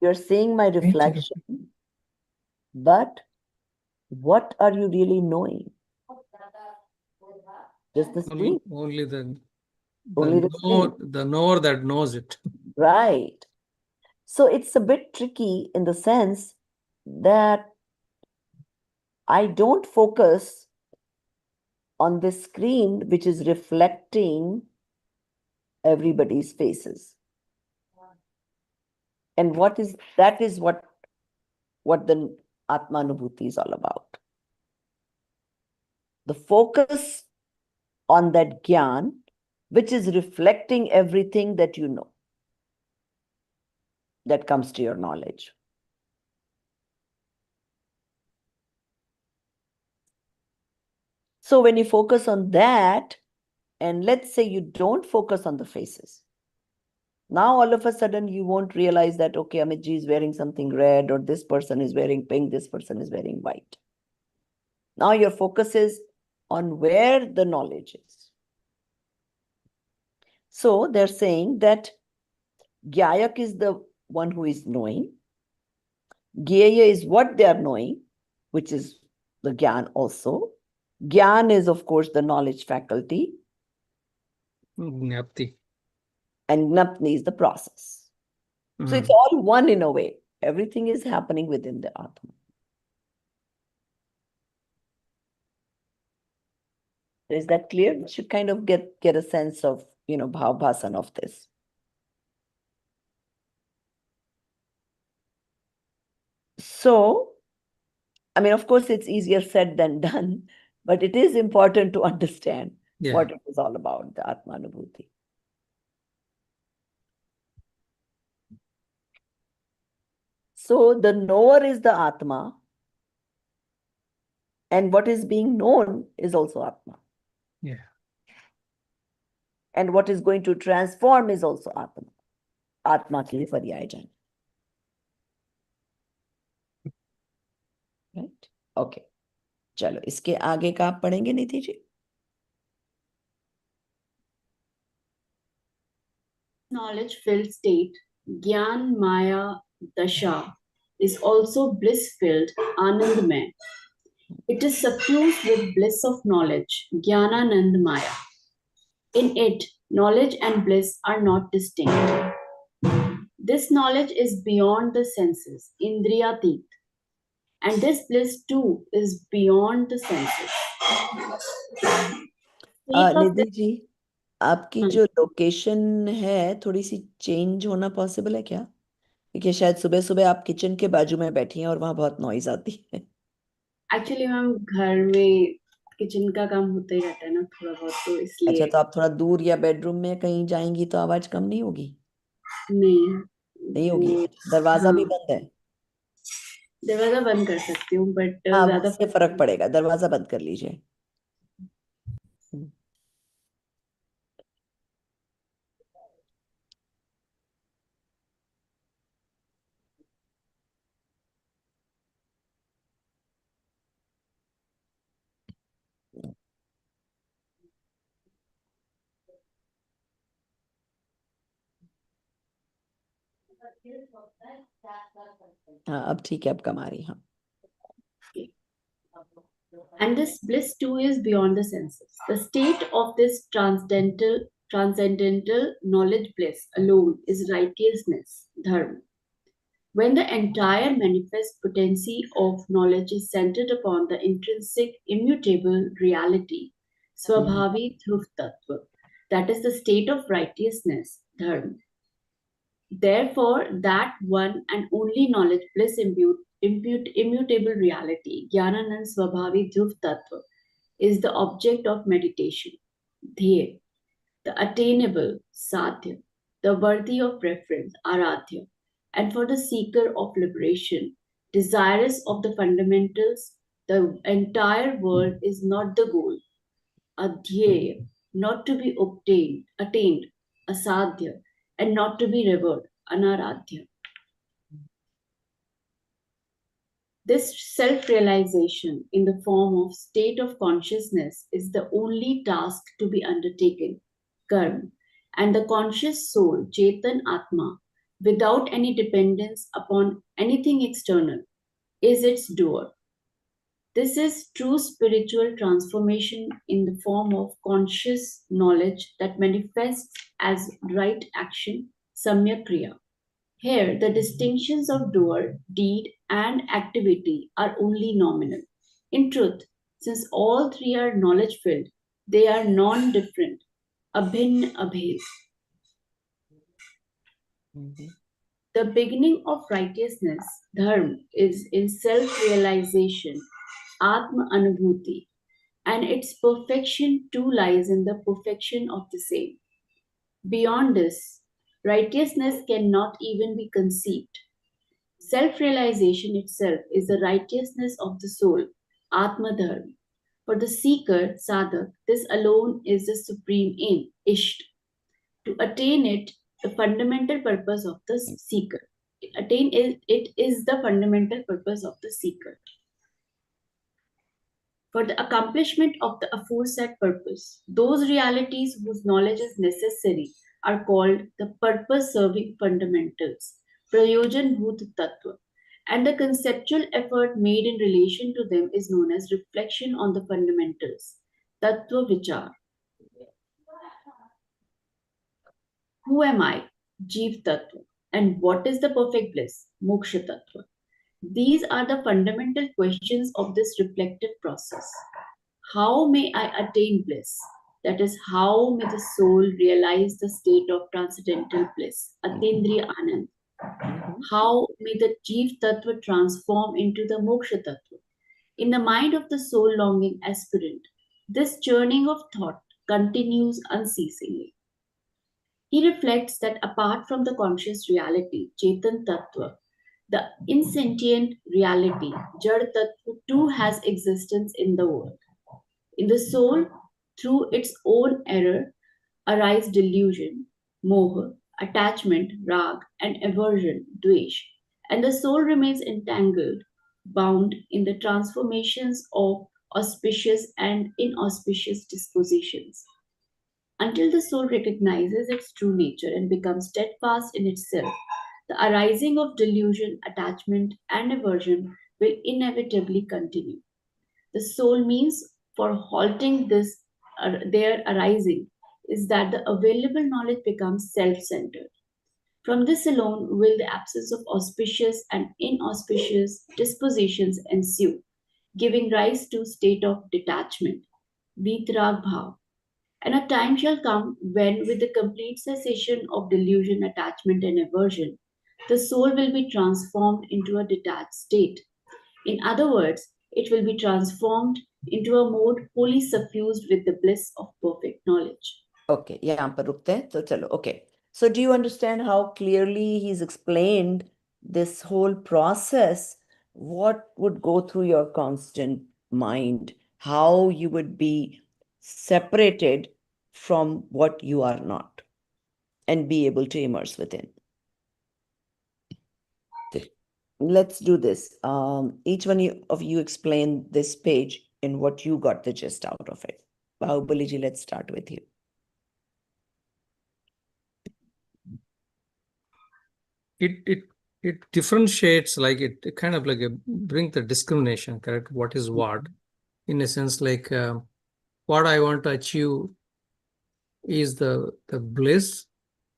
You're seeing my reflection, but what are you really knowing? Just the screen. Only the Screen. the knower that knows it. Right. So it's a bit tricky in the sense that I don't focus on this screen, which is reflecting everybody's faces. And that is what the Atmanubhuti is all about. The focus on that gyan, which is reflecting everything that you know, that comes to your knowledge. So when you focus on that, and let's say you don't focus on the faces, now all of a sudden you won't realize that, okay, Amitji is wearing something red, or this person is wearing pink, this person is wearing white. Now your focus is on where the knowledge is. So they're saying that Gyayak is the one who is knowing. Gyeya is what they are knowing, which is the Gyan also. Gyan is, of course, the knowledge faculty. Gnapti. And Gnapni is the process. So it's all one in a way. Everything is happening within the Atma. Is that clear? You should kind of get a sense of, bhavbhasan of this. So, I mean, of course, it's easier said than done, but it is important to understand what it is all about, the Atmanubhuti. So the knower is the Atma, and what is being known is also Atma. Yeah. And what is going to transform is also Atma. Atma ke liye paryay jana. Right? Okay. चलो इसके आगे का आप पढ़ेंगे नीति जी? Knowledge filled state, Gyan Maya Dasha, is also bliss filled Anandmay. It is suffused with bliss of knowledge, Gyananand Maya. In it, knowledge and bliss are not distinct. This knowledge is beyond the senses, Indriyatit, and this bliss too is beyond the senses. Nidhi ji, आपकी जो location है थोड़ी सी change होना possible है क्या? क्योंकि शायद सुबह सुबह आप किचन के बाजू में बैठी हैं और वहां बहुत नॉइज आती है. एक्चुअली मैम घर में किचन का काम होता ही रहता है ना थोड़ा बहुत, तो इसलिए. अच्छा, तो आप थोड़ा दूर या बेडरूम में कहीं जाएंगी तो आवाज कम नहीं होगी? नहीं होगी. दरवाजा भी बंद है? दरवाजा बंद कर सकती हूँ, बट ज्यादा से फर्क पड़ेगा. दरवाजा बंद कर लीजिए. हाँ अब ठीक है, अब कम आ रही, हाँ. And this bliss too is beyond the senses. The state of this transcendental knowledge bliss alone is righteousness, dharma. When the entire manifest potency of knowledge is centered upon the intrinsic, immutable reality, Swabhavi Dhruv Tattva, that is the state of righteousness, dharma. Therefore, that one and only knowledge, bliss, immutable reality, Jnananand Swabhavi Dhruv Tattva, is the object of meditation, Dhya, the attainable, Sadhya, the worthy of preference, Aradhya, and for the seeker of liberation, desirous of the fundamentals, the entire world is not the goal, Adhyaya, not to be attained, Asadhya, and not to be revered, Anaradhya. This self realization in the form of state of consciousness is the only task to be undertaken, karma, and the conscious soul, Chetan Atma, without any dependence upon anything external, is its doer. This is true spiritual transformation in the form of conscious knowledge that manifests as right action, samyak kriya. Here, the distinctions of doer, deed, and activity are only nominal. In truth, since all three are knowledge filled, they are non different, abhin abhed. The beginning of righteousness, dharma, is in self realization, atma anubhuti, and its perfection too lies in the perfection of the same. Beyond this, righteousness cannot even be conceived. Self realization itself is the righteousness of the soul, Atma Dharma. For the seeker, sadhak, this alone is the supreme aim, Isht. To attain it, the fundamental purpose of the seeker. It is the fundamental purpose of the seeker. For the accomplishment of the aforesaid purpose, those realities whose knowledge is necessary are called the purpose-serving fundamentals, Prayojan Bhut Tattva, and the conceptual effort made in relation to them is known as reflection on the fundamentals, Tattva Vichar. Who am I? Jeev Tattva. And what is the perfect bliss? Moksha Tattva. These are the fundamental questions of this reflective process. How may I attain bliss? That is, how may the soul realize the state of transcendental bliss, Atindriya Anand? How may the Jeev Tattva transform into the Moksha Tattva? In the mind of the soul longing aspirant, this churning of thought continues unceasingly. He reflects that apart from the conscious reality, Chetan Tattva, the insentient reality, Jad Tattva, too has existence in the world. In the soul, through its own error, arise delusion, moha, attachment, rag, and aversion, dvesh, and the soul remains entangled, bound in the transformations of auspicious and inauspicious dispositions. Until the soul recognizes its true nature and becomes steadfast in itself, the arising of delusion, attachment, and aversion will inevitably continue. The sole means for halting this their arising is that the available knowledge becomes self-centered. From this alone will the absence of auspicious and inauspicious dispositions ensue, giving rise to state of detachment, vitrag bhav. And a time shall come when, with the complete cessation of delusion, attachment, and aversion, the soul will be transformed into a detached state. In other words, it will be transformed into a mode wholly suffused with the bliss of perfect knowledge. Okay, यहाँ पर रुकते हैं तो चलो. Okay, so do you understand how clearly he's explained this whole process? What would go through your constant mind? How you would be separated from what you are not and be able to immerse within. Let's do this. Each one of you explain this page and what you got the gist out of it. Bahubali ji, let's start with you. it differentiates, like it kind of like bring the discrimination, correct? What is what? In a sense, like what I want to achieve is the bliss,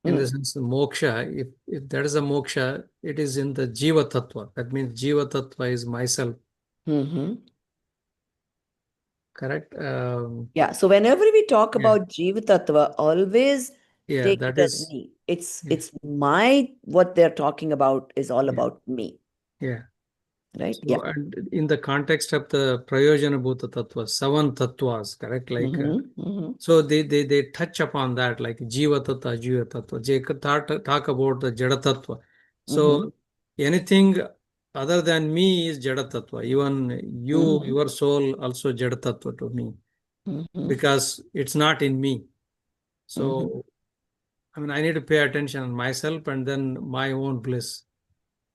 in the sense of moksha. If that is a moksha, it is in the jiva tattva. That means jiva tattva is myself, Mm-hmm. correct? Yeah. So whenever we talk Yeah. about Jiva Tattva, always Yeah, take that it as is, me. It's yeah. it's my, what they're talking about is all Yeah. about me. Yeah. Right? So, Yeah. and in the context of the Prayojana Bhuta Tattva, 7 tattvas, correct? Like, so they touch upon that, like Jiva Tattva, Jiva Tattva. They talk about the Jada Tattva. So, anything other than me is Jada Tattva. Even you, your soul, also Jada Tattva to me, because it's not in me. So, I mean, I need to pay attention on myself and then my own bliss.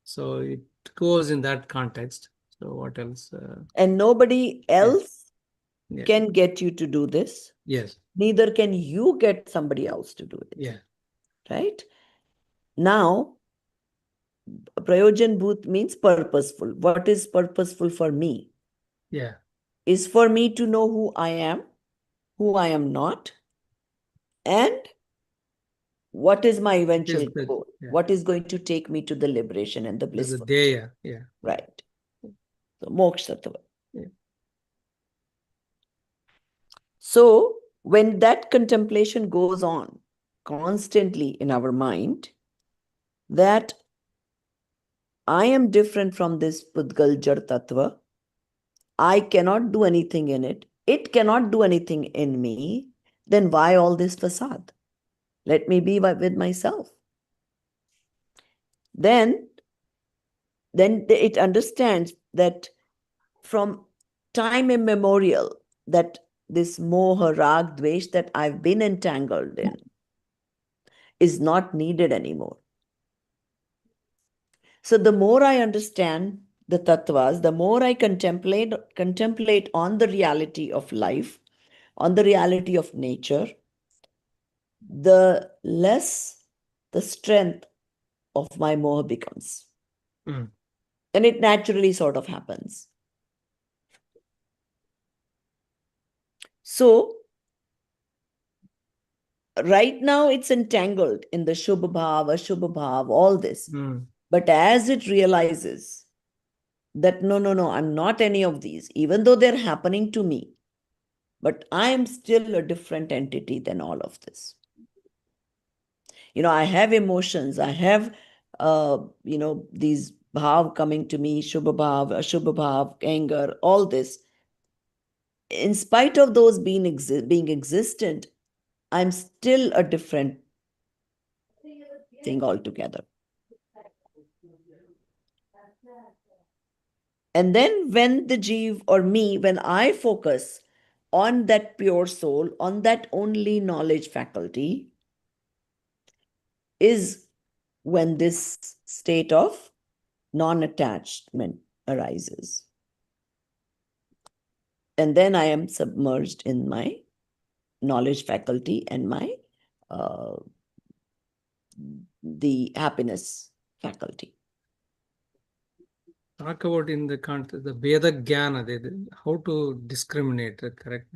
So it goes in that context. So what else? And nobody else Yeah. can get you to do this. Yes. Neither can you get somebody else to do it. Yeah. Right? Now, Prayojan Bhut means purposeful. What is purposeful for me? Yeah. Is for me to know who I am not, and what is my eventual the- goal? yeah. What is going to take me to the liberation and the There's a blissful? Deya. Yeah. Right. So moksha tattva. Yeah. So when that contemplation goes on constantly in our mind, that I am different from this Pudgal Jar Tattva, I cannot do anything in it, it cannot do anything in me, then why all this facade? Let me be with myself. Then it understands that from time immemorial, that this moha, rag, dvesh that I've been entangled in is not needed anymore. So the more I understand the tattvas, the more I contemplate on the reality of life, on the reality of nature, the less the strength of my moha becomes. Mm. And it naturally sort of happens. So right now it's entangled in the Shubha Bhav, Ashubha Bhav, all this. But as it realizes that no, I'm not any of these, even though they're happening to me, but I'm still a different entity than all of this. I have emotions, I have, these bhav coming to me, Shubha Bhav, Ashubha Bhav, anger, all this. In spite of those being existent, I'm still a different thing altogether. And then when the Jeev or me, when I focus on that pure soul, on that only knowledge faculty, is when this state of non-attachment arises. And then I am submerged in my knowledge faculty and my the happiness faculty. Talk about in the context, the Veda Jnana, how to discriminate, correct?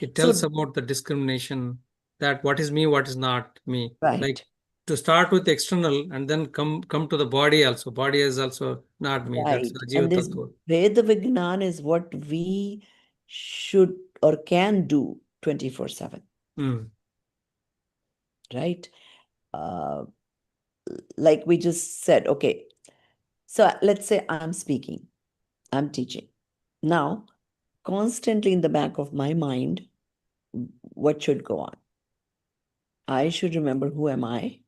It tells about the discrimination, that what is me, what is not me. Right. Like to start with external and then come to the body also. Body is also not me. Right. That's the Jiva And this Tattva. Veda Vignan is what we should or can do 24/7. Right? Like we just said, okay, so let's say I'm speaking, I'm teaching. Now, constantly in the back of my mind, what should go on? I should remember, who am I?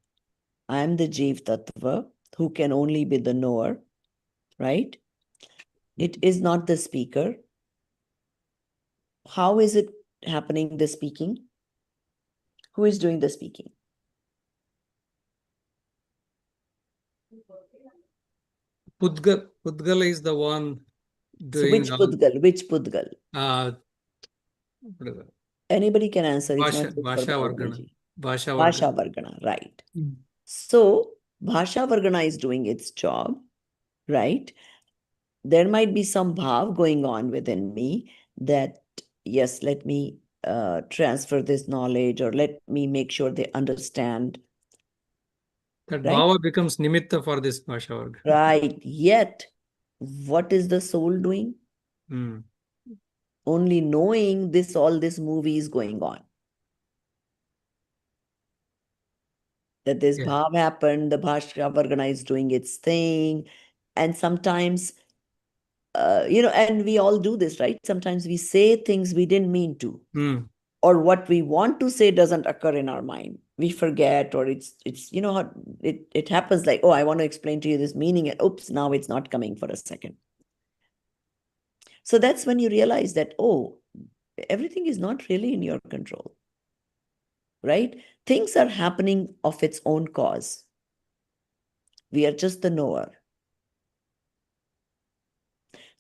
I'm the Jeev Tattva, who can only be the knower, right? It is not the speaker. How is it happening, the speaking? Who is doing the speaking? Pudgal is the one doing. So which Pudgal? Anybody can answer. It's not just for Bhasha Vargana. biology. Bhasha Vargana, right. So Bhasha Vargana is doing its job, right? There might be some bhav going on within me that, yes, let me transfer this knowledge, or let me make sure they understand. That Right? bhava becomes nimitta for this bhasha varga. Right. Yet, what is the soul doing? Mm. Only knowing this, all this movie is going on. That this Yeah. bhav happened, the Bhasha Vargana is doing its thing. And sometimes, and we all do this, right? Sometimes we say things we didn't mean to. Mm. Or what we want to say doesn't occur in our mind. We forget, or it's how it happens, like, oh, I want to explain to you this meaning, and oops, now it's not coming for a second. So that's when you realize that, oh, everything is not really in your control, right? Things are happening of its own cause. We are just the knower.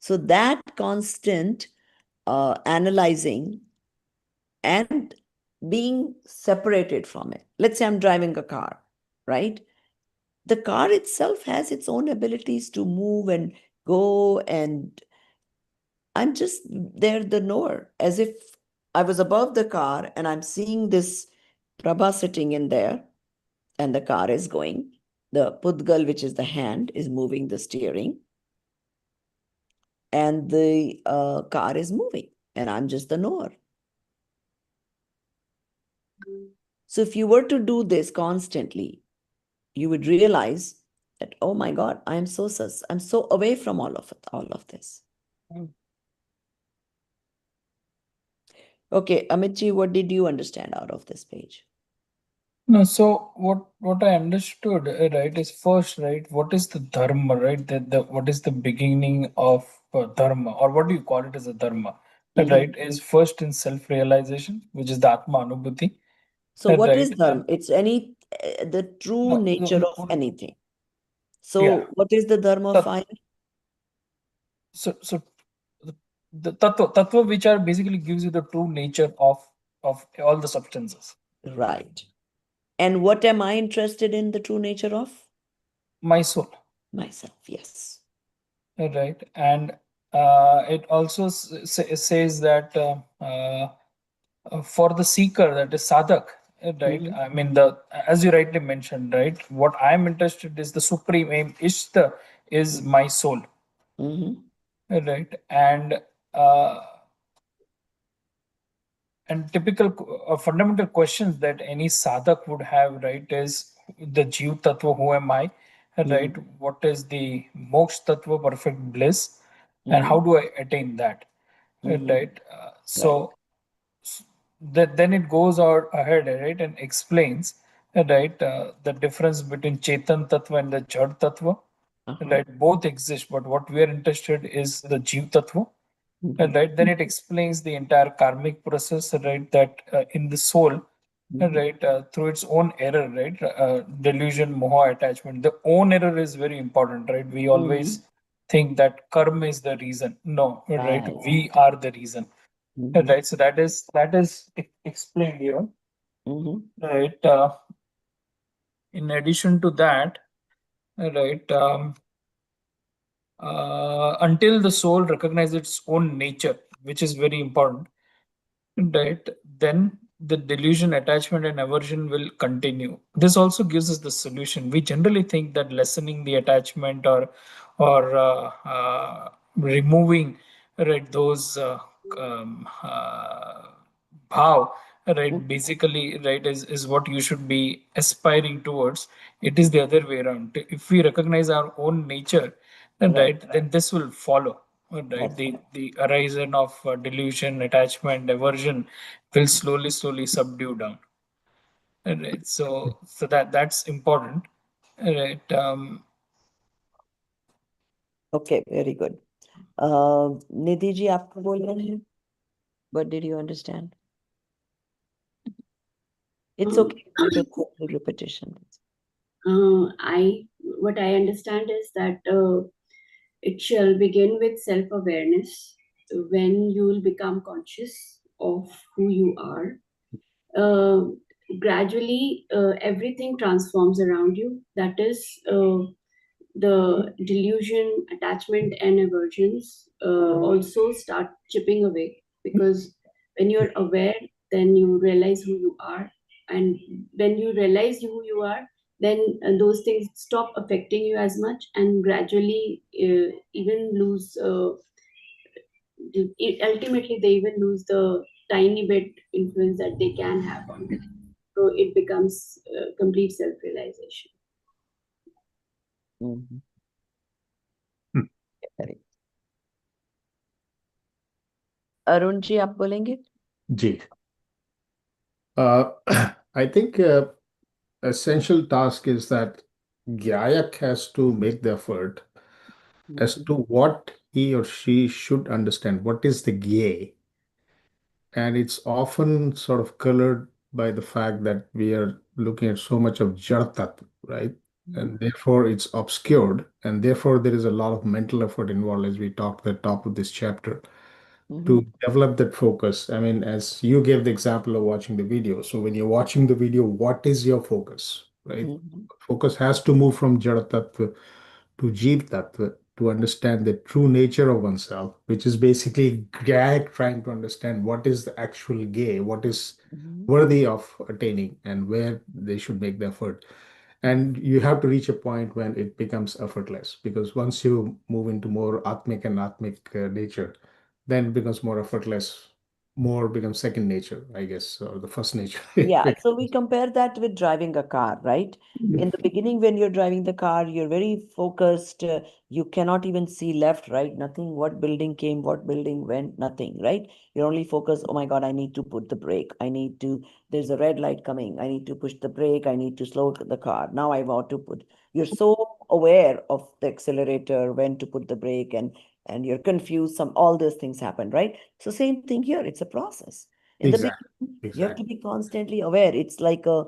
So that constant analyzing and being separated from it. Let's say I'm driving a car, right? The car itself has its own abilities to move and go, and I'm just there, the knower, as if I was above the car and I'm seeing this Prabha sitting in there, and the car is going. The Pudgal, which is the hand, is moving the steering, and the car is moving, and I'm just the knower. So if you were to do this constantly, you would realize that, oh my God, I'm so away from all of this. Okay, Amitji, what did you understand out of this page? No, so what I understood, right, is first, right, what is the dharma, right? The what is the beginning of dharma, or what do you call it as a dharma, right? Is first in self-realization, which is the Atma Anubhuti, So what is right? dharma? It's the true No, nature of anything. So yeah. what is the dharma of fire? So the tattva which are basically gives you the true nature of all the substances. Right. And what am I interested in the true nature of? My soul. Myself, yes. Right, and it also says that for the seeker, that is sadhak, right? I mean, the as you rightly mentioned, right? What I'm interested is the supreme aim. Ishta is my soul, right? Uh, and typical fundamental questions that any sadhak would have, right, is the Jeev Tattva, who am I, right? What is the Moksha Tattva, perfect bliss, and how do I attain that, right? So then it goes out ahead, right, and explains, right, the difference between Chetan Tattva and the Jad Tattva, right? Both exist, but what we are interested is the Jeev Tattva. And right, then it explains the entire karmic process, right? That in the soul, right, through its own error, right, delusion, moha, attachment. The own error is very important, right? We always think that karma is the reason. No, right? We are the reason, right? So that is explained here, right? In addition to that, right? Until the soul recognizes its own nature, which is very important, right, then the delusion, attachment, and aversion will continue. This also gives us the solution. We generally think that lessening the attachment or removing, right, those bhav, right, basically, right, is what you should be aspiring towards. It is the other way around. If we recognize our own nature, right, then this will follow. Right, the horizon of delusion, attachment, aversion will slowly subdue down. Right, so that's important. Right, Okay, very good. Nidhi ji, आपको बोलना है? What did you understand? It's okay if it's a repetition. What I understand is that it shall begin with self-awareness when you will become conscious of who you are. gradually everything transforms around you. That is the delusion, attachment, and aversions also start chipping away, because when you're aware, then you realize who you are. And when you realize who you are, then those things stop affecting you as much, and gradually even lose. Ultimately, they even lose the tiny bit influence that they can have on you. So it becomes complete self-realization. Mhm. Hmm. Correct. Arun ji आप बोलेंगे? जी. I think essential task is that Gayak has to make the effort as to what he or she should understand. What is the Gye? And it's often sort of colored by the fact that we are looking at so much of Jaratat, right? And therefore it's obscured, and therefore there is a lot of mental effort involved, as we talked at the top of this chapter, to develop that focus. I mean, as you gave the example of watching the video. So when you're watching the video, what is your focus, right? Focus has to move from Jada Tattva to Jeev Tattva to understand the true nature of oneself, which is basically Gag trying to understand what is the actual gay, what is worthy of attaining, and where they should make the effort. And you have to reach a point when it becomes effortless, because once you move into more Atmic and Atmic nature, then it becomes more effortless, more becomes second nature, I guess, or the first nature. Yeah, so we compare that with driving a car, right? In the beginning, when you're driving the car, you're very focused. You cannot even see left, right, nothing. What building came, what building went, nothing, right? You're only focused, oh my God, I need to put the brake. There's a red light coming. I need to push the brake. I need to slow the car. Now I want to you're so aware of the accelerator, when to put the brake, and you're confused. All those things happen, right? So same thing here. It's a process. In the Exactly. beginning, you have to Exactly. be constantly aware. It's like a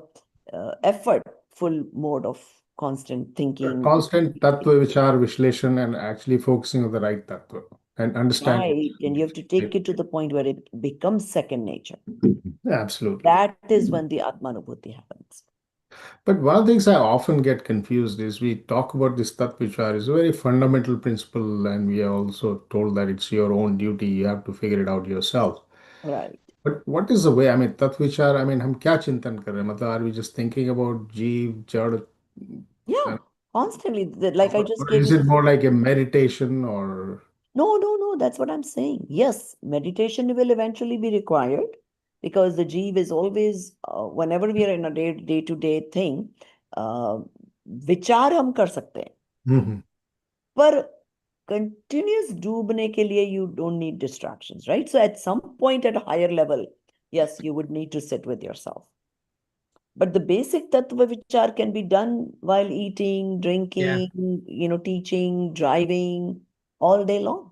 effortful mode of constant thinking. Constant tattva vichar vishleshan and actually focusing on the right tattva and understanding. Right. And you have to take it to the point where it becomes second nature. Absolutely. That is when the Atmanubhuti happens. But one of the things I often get confused is we talk about this tattva vichar is a very fundamental principle, and we are also told that it's your own duty. You have to figure it out yourself. Right. But what is the way? I mean, tattva vichar, I mean, हम क्या चिंतन कर रहे हैं? मतलब, are we just thinking about jeev, jad? Yeah. Constantly. Like I just Or gave is you it the more like a meditation or? No. That's what I'm saying. Yes, meditation will eventually be required, because the jeev is always, whenever we are in a day-to-day thing, uh, विचार हम कर सकते हैं, Mhm. पर continuous डूबने के लिए you don't need distractions, right? So at some point at a higher level, yes, you would need to sit with yourself. But the basic tattva vichar can be done while eating, drinking, teaching, driving, all day long.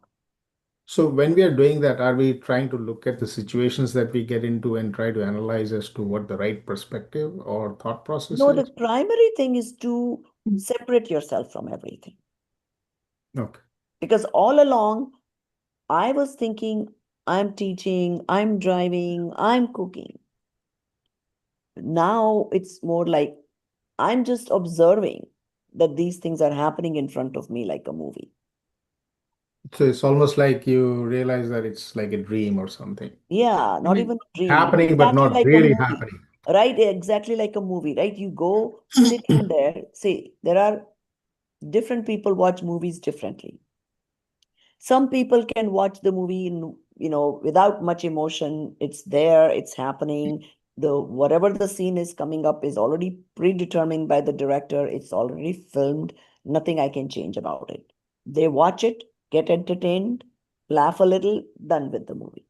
So when we are doing that, are we trying to look at the situations that we get into and try to analyze as to what the right perspective or thought process No, the is? primary thing is to separate yourself from everything. Okay. Because all along, I was thinking, I'm teaching, I'm driving, I'm cooking. Now it's more like I'm just observing that these things are happening in front of me like a movie. So it's almost like you realize that it's like a dream or something. Yeah, I not mean, even a dream. happening, but Exactly not like a really movie, happening. right? Exactly like a movie, right? You go sit in there. See, there are different people watch movies differently. Some people can watch the movie without much emotion. It's there, it's happening. Whatever the scene is coming up is already predetermined by the director. It's already filmed. Nothing I can change about it. They watch it, get entertained, laugh a little, done with the movie.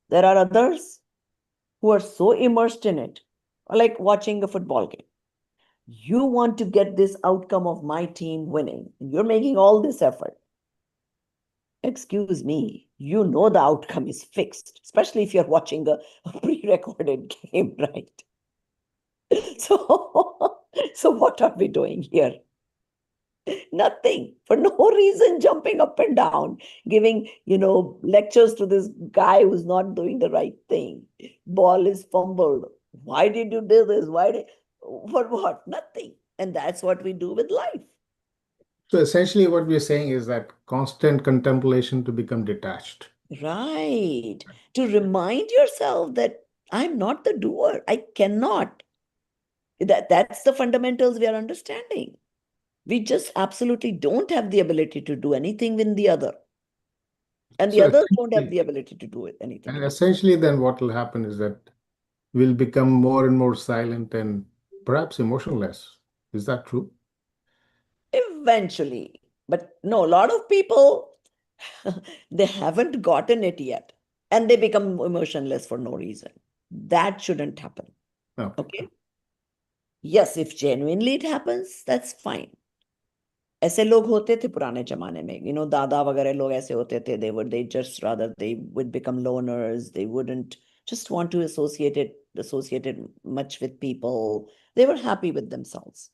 There are others who are so immersed in it, like watching a football game. You want to get this outcome of my team winning. You're making all this effort. Excuse me, you know the outcome is fixed, especially if you're watching a pre-recorded game, right? So what are we doing here? Nothing. For no reason, jumping up and down, giving, lectures to this guy who's not doing the right thing. Ball is fumbled. Why did you do this? For what? Nothing. And that's what we do with life. So essentially, what we're saying is that constant contemplation to become detached. Right. To remind yourself that I'm not the doer. I cannot. That's the fundamentals we are understanding. We just absolutely don't have the ability to do anything with the other. And the So others don't have essentially, the ability to do anything. and essentially, then what will happen is that we'll become more and more silent and perhaps emotionless. Is that true? Eventually. But no, a lot of people, they haven't gotten it yet. And they become emotionless for no reason. That shouldn't happen. Okay. Okay. Yes, if genuinely it happens, that's fine. ऐसे लोग होते थे पुराने जमाने में, दादा वगैरह लोग ऐसे होते थे, they just rather they would become loners, they wouldn't just want to associate it much with people. They were happy with themselves.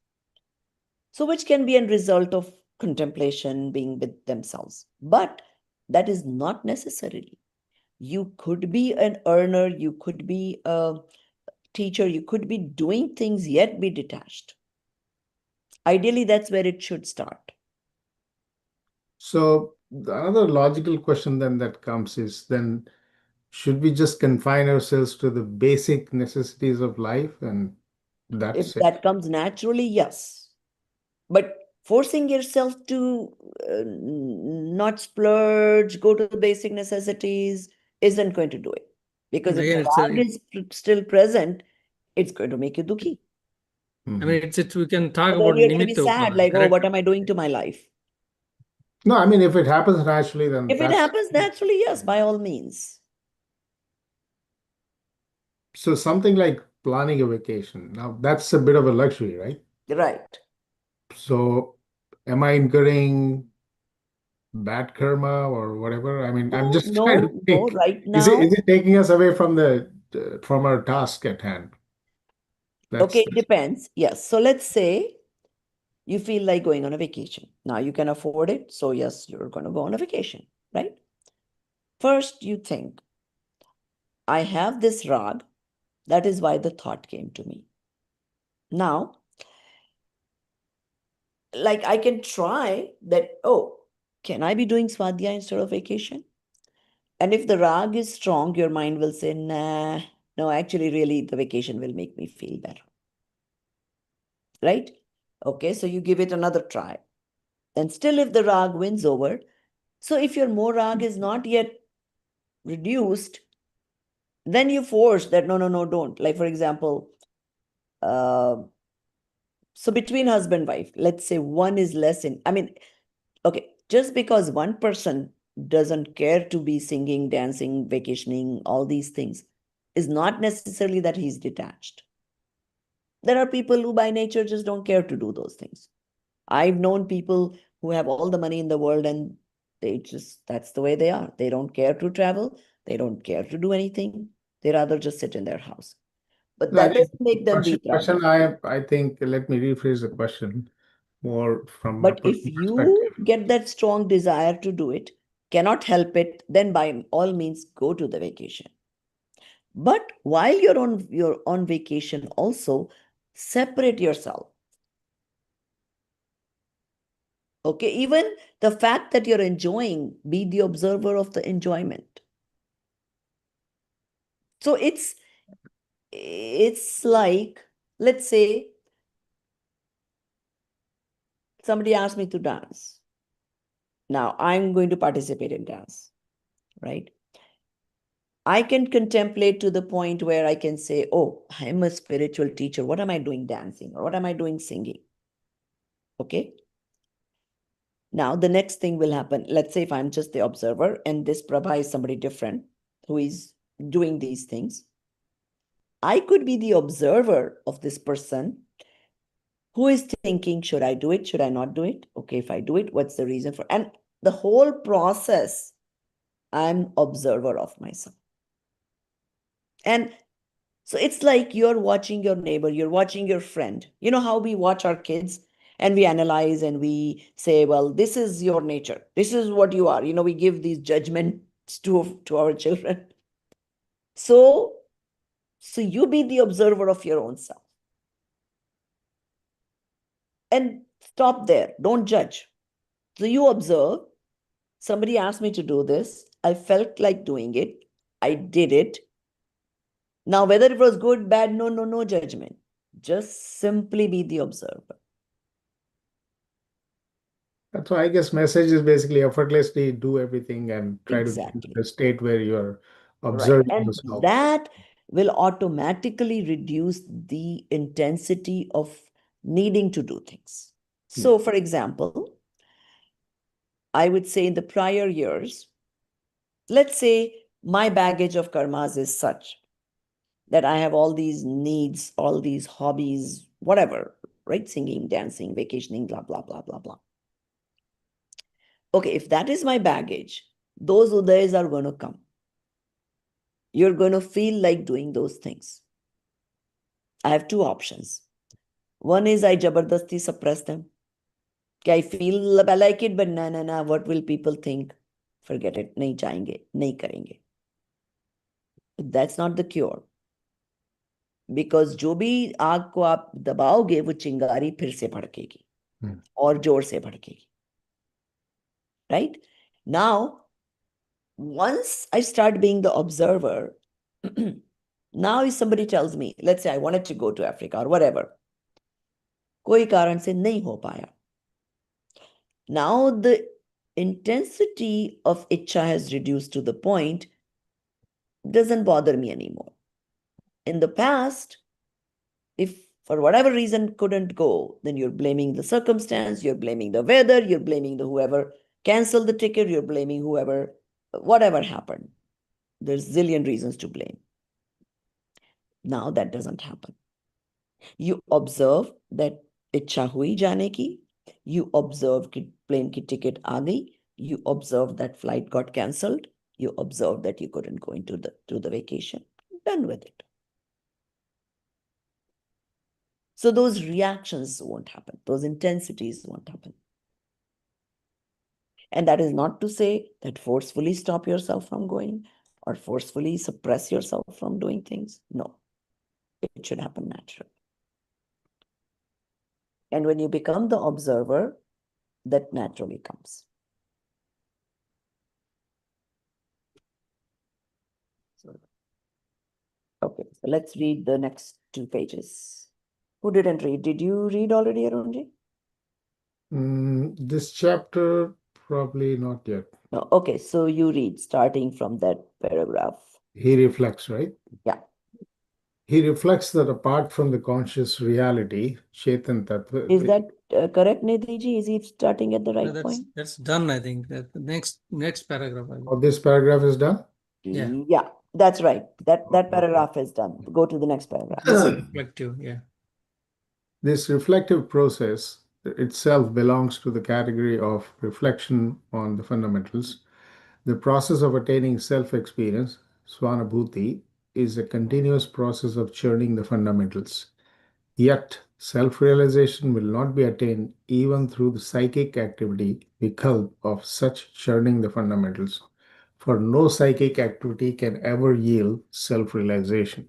So which can be a result of contemplation, being with themselves. But that is not necessarily. You could be an earner, you could be a teacher, you could be doing things yet be detached. Ideally, that's where it should start. So the other logical question then that comes is then should we just confine ourselves to the basic necessities of life and If that's it? that comes naturally, yes. But forcing yourself to not splurge, go to the basic necessities, isn't going to do it. Because And if the again, rag is still present, it's going to make you dukhi. I Mhm. mean, we can talk And then about you're going to be Nimitt, sad, like, oh, correct? what am I doing to my life? No, I mean, if it happens naturally, then If it that's happens naturally, yes, by all means. so something like planning a vacation. Now, that's a bit of a luxury, right? Right. So, am I incurring bad karma or whatever? I mean, I'm just trying to No, think. right Is it now. is it taking us away from the from our task at hand? Okay, That's it depends. Yes. So let's say you feel like going on a vacation. Now you can afford it. So, yes, you're going to go on a vacation, right? First, you think, I have this rag. That is why the thought came to me. Now, like I can try that, oh, can I be doing Swadhyaya instead of vacation? And if the rag is strong, your mind will say, nah, no, actually, really, the vacation will make me feel better. Right? Okay, so you give it another try. And still, if the rag wins over, so if your more rag is not yet reduced, then you force that, no, don't. Like, for example, so between husband wife, let's say one is less in, I mean, okay, just because one person doesn't care to be singing, dancing, vacationing, all these things, is not necessarily that he's detached. There are people who by nature just don't care to do those things. I've known people who have all the money in the world and that's the way they are. They don't care to travel. They don't care to do anything. They rather just sit in their house. But no, I that think doesn't make them weak. question I think let me rephrase the question more from my But personal if you perspective. get that strong desire to do it, cannot help it, then by all means go to the vacation. But while you're on vacation, also separate yourself. Okay, even the fact that you're enjoying, be the observer of the enjoyment. So it's like, let's say somebody asked me to dance. Now I'm going to participate in dance, right? I can contemplate to the point where I can say, oh, I'm a spiritual teacher. What am I doing dancing? Or what am I doing singing? Okay. Now the next thing will happen. Let's say if I'm just the observer and this Prabha is somebody different who is doing these things. I could be the observer of this person who is thinking, should I do it? Should I not do it? Okay, if I do it, what's the reason for? And the whole process, I'm observer of myself. And so it's like you're watching your neighbor, you're watching your friend. You know how we watch our kids and we analyze and we say, well, this is your nature. This is what you are. We give these judgments to our children. So So you be the observer of your own self. And stop there. Don't judge. So you observe. Somebody asked me to do this. I felt like doing it. I did it. Now, whether it was good, bad, no judgment. Just simply be the observer. That's why I guess message is basically effortlessly do everything and try to get into Exactly. the state where you're Right. observing And yourself. that will automatically reduce the intensity of needing to do things. So, for example, I would say in the prior years, let's say my baggage of karmas is such that I have all these needs, all these hobbies, whatever, right? Singing, dancing, vacationing, blah, blah, blah, blah, blah. Okay, if that is my baggage, those udayas are going to come. You're going to feel like doing those things. I have two options. One is I jabardasti suppress them. I feel I like it, but na, what will people think? Forget it, nahi chahenge, nahi karenge. That's not the cure. Because जो भी आग को आप दबाओगे वो चिंगारी फिर से भड़केगी और जोर से भड़केगी. Right? Now, once I start being the observer, now if somebody tells me, let's say I wanted to go to Africa or whatever, कोई कारण से नहीं हो पाया. Now the intensity of ichha has reduced to the point doesn't bother me anymore. In the past, if for whatever reason couldn't go, then you're blaming the circumstance, you're blaming the weather, you're blaming the whoever canceled the ticket, you're blaming whoever, whatever happened. There's zillion reasons to blame. Now that doesn't happen. You observe that इच्छा हुई जाने की, you observe कि plane की ticket आ गई, you observe that flight got cancelled, you observe that you couldn't go into the vacation. Done with it. So those reactions won't happen. Those intensities won't happen. And that is not to say that forcefully stop yourself from going or forcefully suppress yourself from doing things. No, it should happen naturally. And when you become the observer, that naturally comes. Okay, so let's read the next 2 pages. Who didn't read? Did you read already, Arunji? This chapter, probably not yet. No, okay, so you read starting from that paragraph. He reflects, right? Yeah. He reflects that apart from the conscious reality, Chetan Tattva. Is that correct, Nidhi? Is he starting at the right point? That's done, I think. The next paragraph. Oh, this paragraph is done? Yeah, that's right. That paragraph is done. Go to the next paragraph. Reflective, yeah. This reflective process itself belongs to the category of reflection on the fundamentals. The process of attaining self-experience, swanabhuti, is a continuous process of churning the fundamentals. Yet, self-realization will not be attained even through the psychic activity because of such churning the fundamentals. For no psychic activity can ever yield self-realization.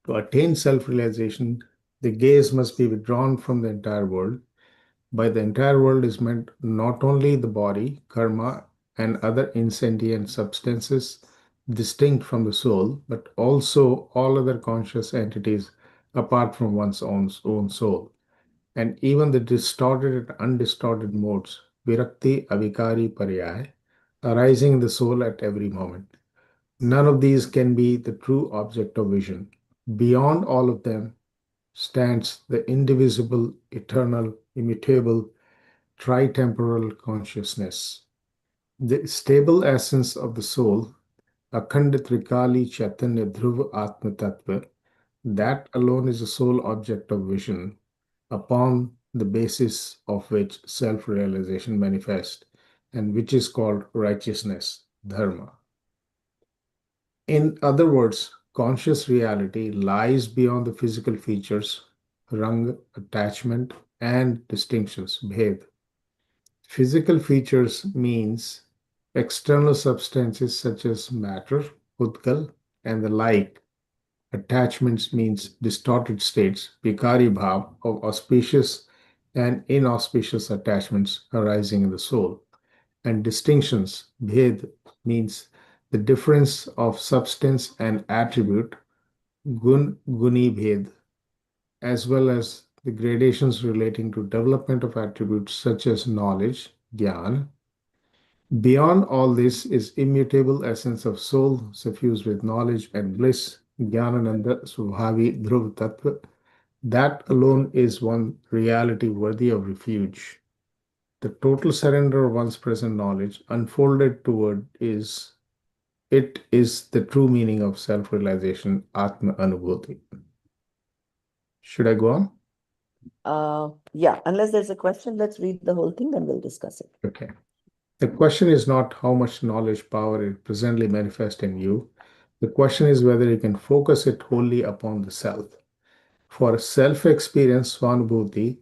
To attain self-realization, the gaze must be withdrawn from the entire world. By the entire world is meant not only the body, karma, and other insentient substances distinct from the soul, but also all other conscious entities apart from one's own soul, and even the distorted and undistorted modes, virakti, avikari, pariyai, arising in the soul at every moment. None of these can be the true object of vision. Beyond all of them stands the indivisible, eternal, immutable, tritemporal consciousness. The stable essence of the soul, Akhanda Trikali Chaitanya Dhruva Atma Tattva, that alone is the sole object of vision, upon the basis of which self-realization manifests, and which is called righteousness, dharma. In other words, conscious reality lies beyond the physical features, rang, attachment, and distinctions, bhed. Physical features means external substances such as matter, udgal, and the like, Attachments means distorted states, vikari bhav, of auspicious and inauspicious attachments arising in the soul. And distinctions, bhed, means the difference of substance and attribute, gun, guni bhed, as well as the gradations relating to development of attributes such as knowledge, jnana. Beyond all this is immutable essence of soul suffused with knowledge and bliss, Jnanananda Subhavi Dhruv Tattva. That alone is one reality worthy of refuge. The total surrender of one's present knowledge unfolded toward it is the true meaning of self-realization, Atma Anubhuti. Should I go on? Yeah, unless there's a question, let's read the whole thing, then we'll discuss it. Okay. The question is not how much knowledge power is presently manifest in you. The question is whether you can focus it wholly upon the self. For self-experience, Swanubhuti,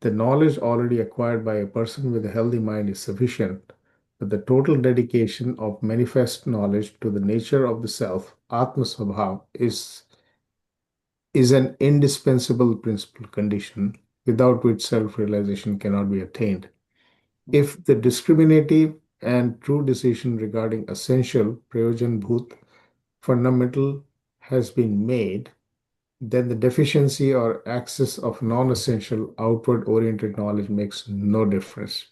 the knowledge already acquired by a person with a healthy mind is sufficient, but the total dedication of manifest knowledge to the nature of the self, Atma Swabhav, is an indispensable principal condition without which self-realization cannot be attained. If the discriminative and true decision regarding essential Prayojan Bhut fundamental has been made, then the deficiency or access of non-essential outward-oriented knowledge makes no difference.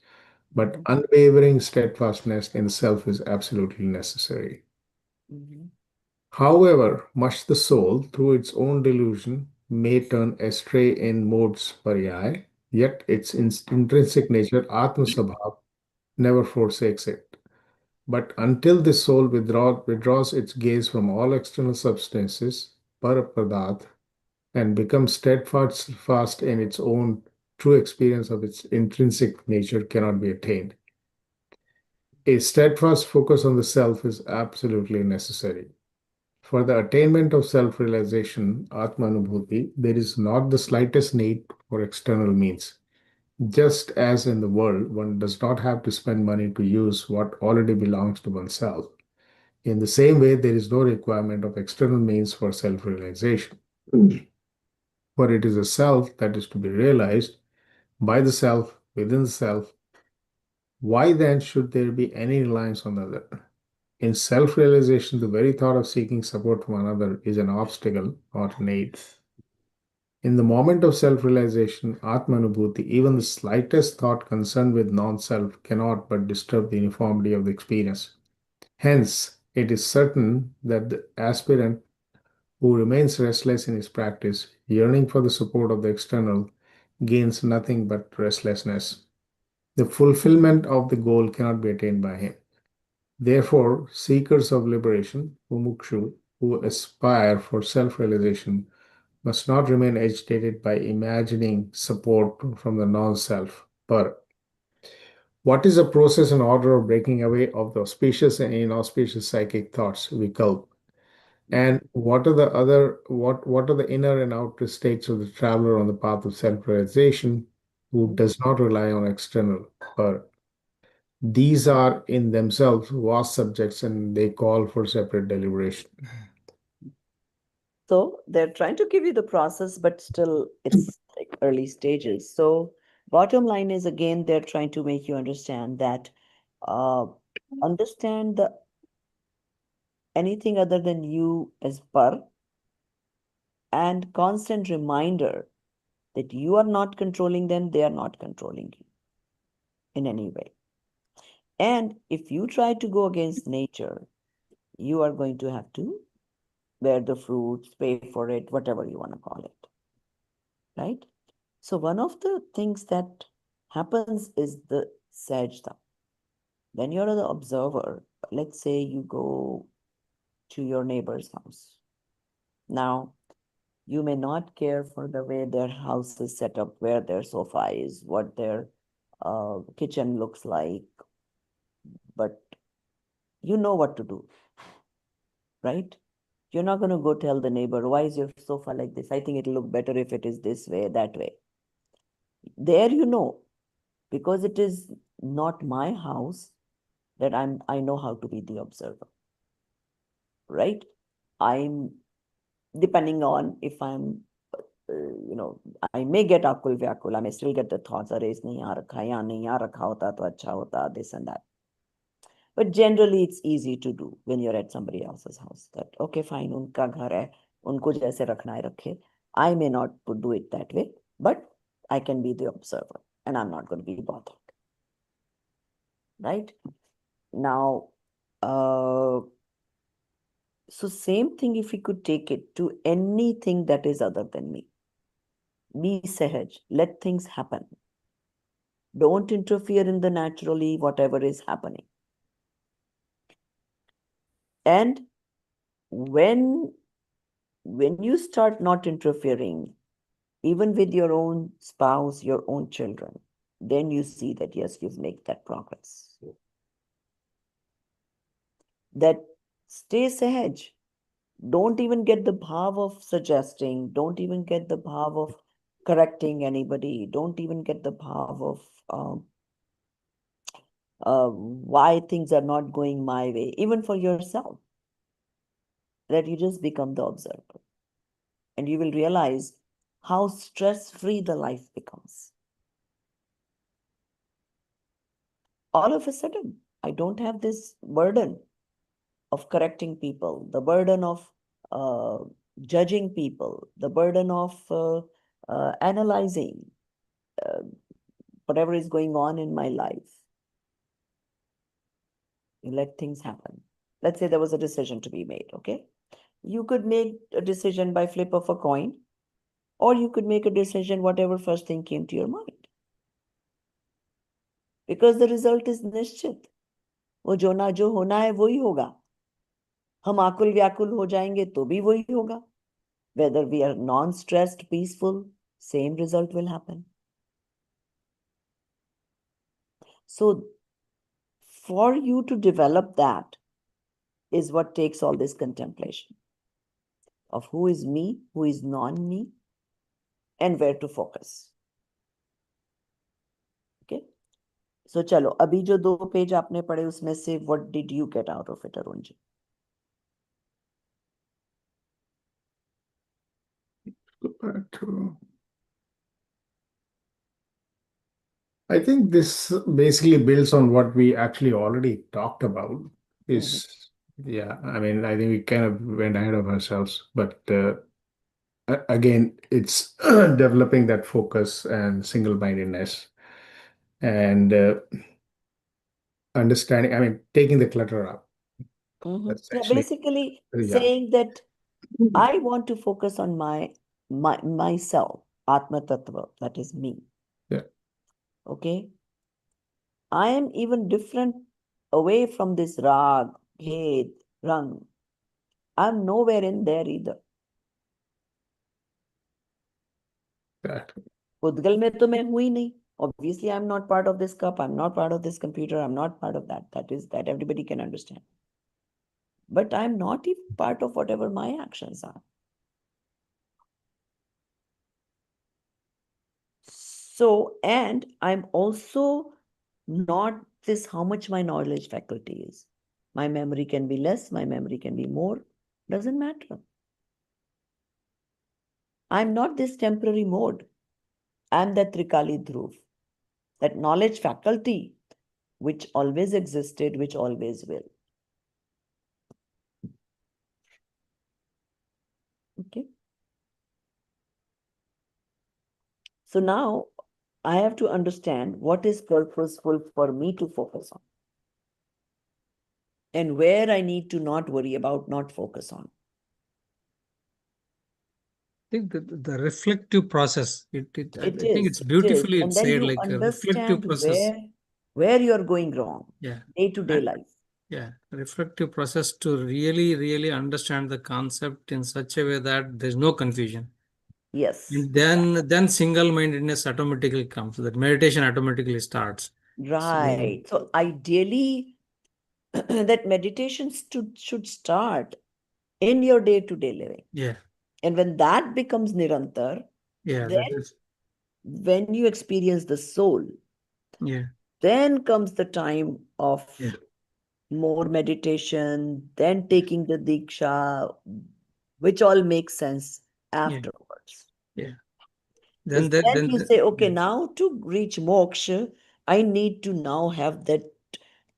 But unwavering steadfastness in self is absolutely necessary. Mhm. However much the soul, through its own delusion, may turn astray in modes paryaya, yet its intrinsic nature, Atma Sabhav, never forsakes it. But until the soul withdraws its gaze from all external substances, parapadat, and becomes steadfast in its own true experience of its intrinsic nature cannot be attained. A steadfast focus on the self is absolutely necessary. For the attainment of self-realization, Atmanubhuti, there is not the slightest need for external means. Just as in the world, one does not have to spend money to use what already belongs to oneself. In the same way, there is no requirement of external means for self-realization. For it is a self that is to be realized by the self, within the self. Why then should there be any reliance on the other? In self-realization, the very thought of seeking support from another is an obstacle or an aid. In the moment of self-realization, Atmanubhuti, even the slightest thought concerned with non-self cannot but disturb the uniformity of the experience. Hence, it is certain that the aspirant who remains restless in his practice, yearning for the support of the external, gains nothing but restlessness. The fulfillment of the goal cannot be attained by him. Therefore, seekers of liberation, mumukshu, who aspire for self-realization, must not remain agitated by imagining support from the non-self. But what is the process and order of breaking away of the auspicious and inauspicious psychic thoughts, vikalp? And what are the inner and outer states of the traveler on the path of self-realization who does not rely on external? But these are in themselves vast subjects and they call for separate deliberation. So they're trying to give you the process, but still it's like early stages. So bottom line is again, they're trying to make you understand that uh, understand the anything other than you as par and constant reminder that you are not controlling them, they are not controlling you in any way. And if you try to go against nature, you are going to have to bear the fruits, pay for it, whatever you want to call it. Right? So one of the things that happens is the sajda. When you're the observer, let's say you go to your neighbor's house. Now, you may not care for the way their house is set up, where their sofa is, what their kitchen looks like, but you know what to do, right? You're not going to go tell the neighbor, why is your sofa like this? I think it'll look better if it is this way, that way. There you know, because it is not my house, that I know how to be the observer, right? I'm depending on if I'm, I may get akul vyakul, I may still get the thoughts, अरे इसने यहाँ रखा है, यहाँ नहीं, यहाँ रखा होता तो अच्छा होता, this and that. But generally it's easy to do when you're at somebody else's house. That okay, fine, उनका घर है, उनको जैसे रखना है रखे. I may not do it that way, but I can be the observer and I'm not going to be bothered. Right? Now, so same thing if we could take it to anything that is other than me. Be sahaj, let things happen. Don't interfere in the naturally whatever is happening. And when you start not interfering, even with your own spouse, your own children, then you see that yes, you've made that progress. That stay sahaj. Don't even get the bhav of suggesting, don't even get the bhav of correcting anybody, don't even get the bhav of why things are not going my way, even for yourself. That you just become the observer. And you will realize how stress-free the life becomes. All of a sudden, I don't have this burden of correcting people, the burden of judging people, the burden of analyzing whatever is going on in my life. You let things happen. Let's say there was a decision to be made, okay? You could make a decision by flip of a coin, or you could make a decision whatever first thing came to your mind. Because the result is nishchit. वो जो होना है वही होगा. हम आकुल व्याकुल हो जाएंगे तो भी वही होगा. Whether we are non-stressed, peaceful, same result will happen. So for you to develop that is what takes all this contemplation of who is me, who is non-me, and where to focus. Okay. So चलो अभी जो 2 page आपने पढ़े उसमें से what did you get out of it, Arun ji? I think this basically builds on what we actually already talked about. Yeah, I mean, I think we kind of went ahead of ourselves, but again, it's developing that focus and single-mindedness and understanding, I mean, taking the clutter out. That's Yeah, actually, basically yeah. saying that I want to focus on myself, Atma Tattva, that is me. Yeah. Okay. I am even different away from this rag, bhed, rang. I'm nowhere in there either. Exactly. Udgal mein to main hui nahi. Obviously, I'm not part of this cup. I'm not part of this computer. I'm not part of that. That everybody can understand. But I'm not even part of whatever my actions are. So, and I'm also not this how much my knowledge faculty is. My memory can be less, my memory can be more. Doesn't matter. I'm not this temporary mode. I'm that Trikali Dhruv, that knowledge faculty which always existed, which always will. Okay. So now I have to understand what is purposeful for me to focus on and where I need to not worry about, not focus on. I think the reflective process, I think it's It beautifully is. And then said, you like a reflective understand process. where you're going wrong. Yeah. Day-to-day life. Yeah, reflective process to really understand the concept in such a way that there's no confusion. Yes. And then single-mindedness automatically comes. That meditation automatically starts. Right. So ideally, that meditation should start in your day-to-day living. Yeah. And when that becomes nirantar, Yeah. then when you experience the soul, Yeah. then comes the time of Yeah. more meditation, then taking the diksha, which all makes sense afterwards. Yeah. Because then you say, okay, now to reach moksha, I need to now have that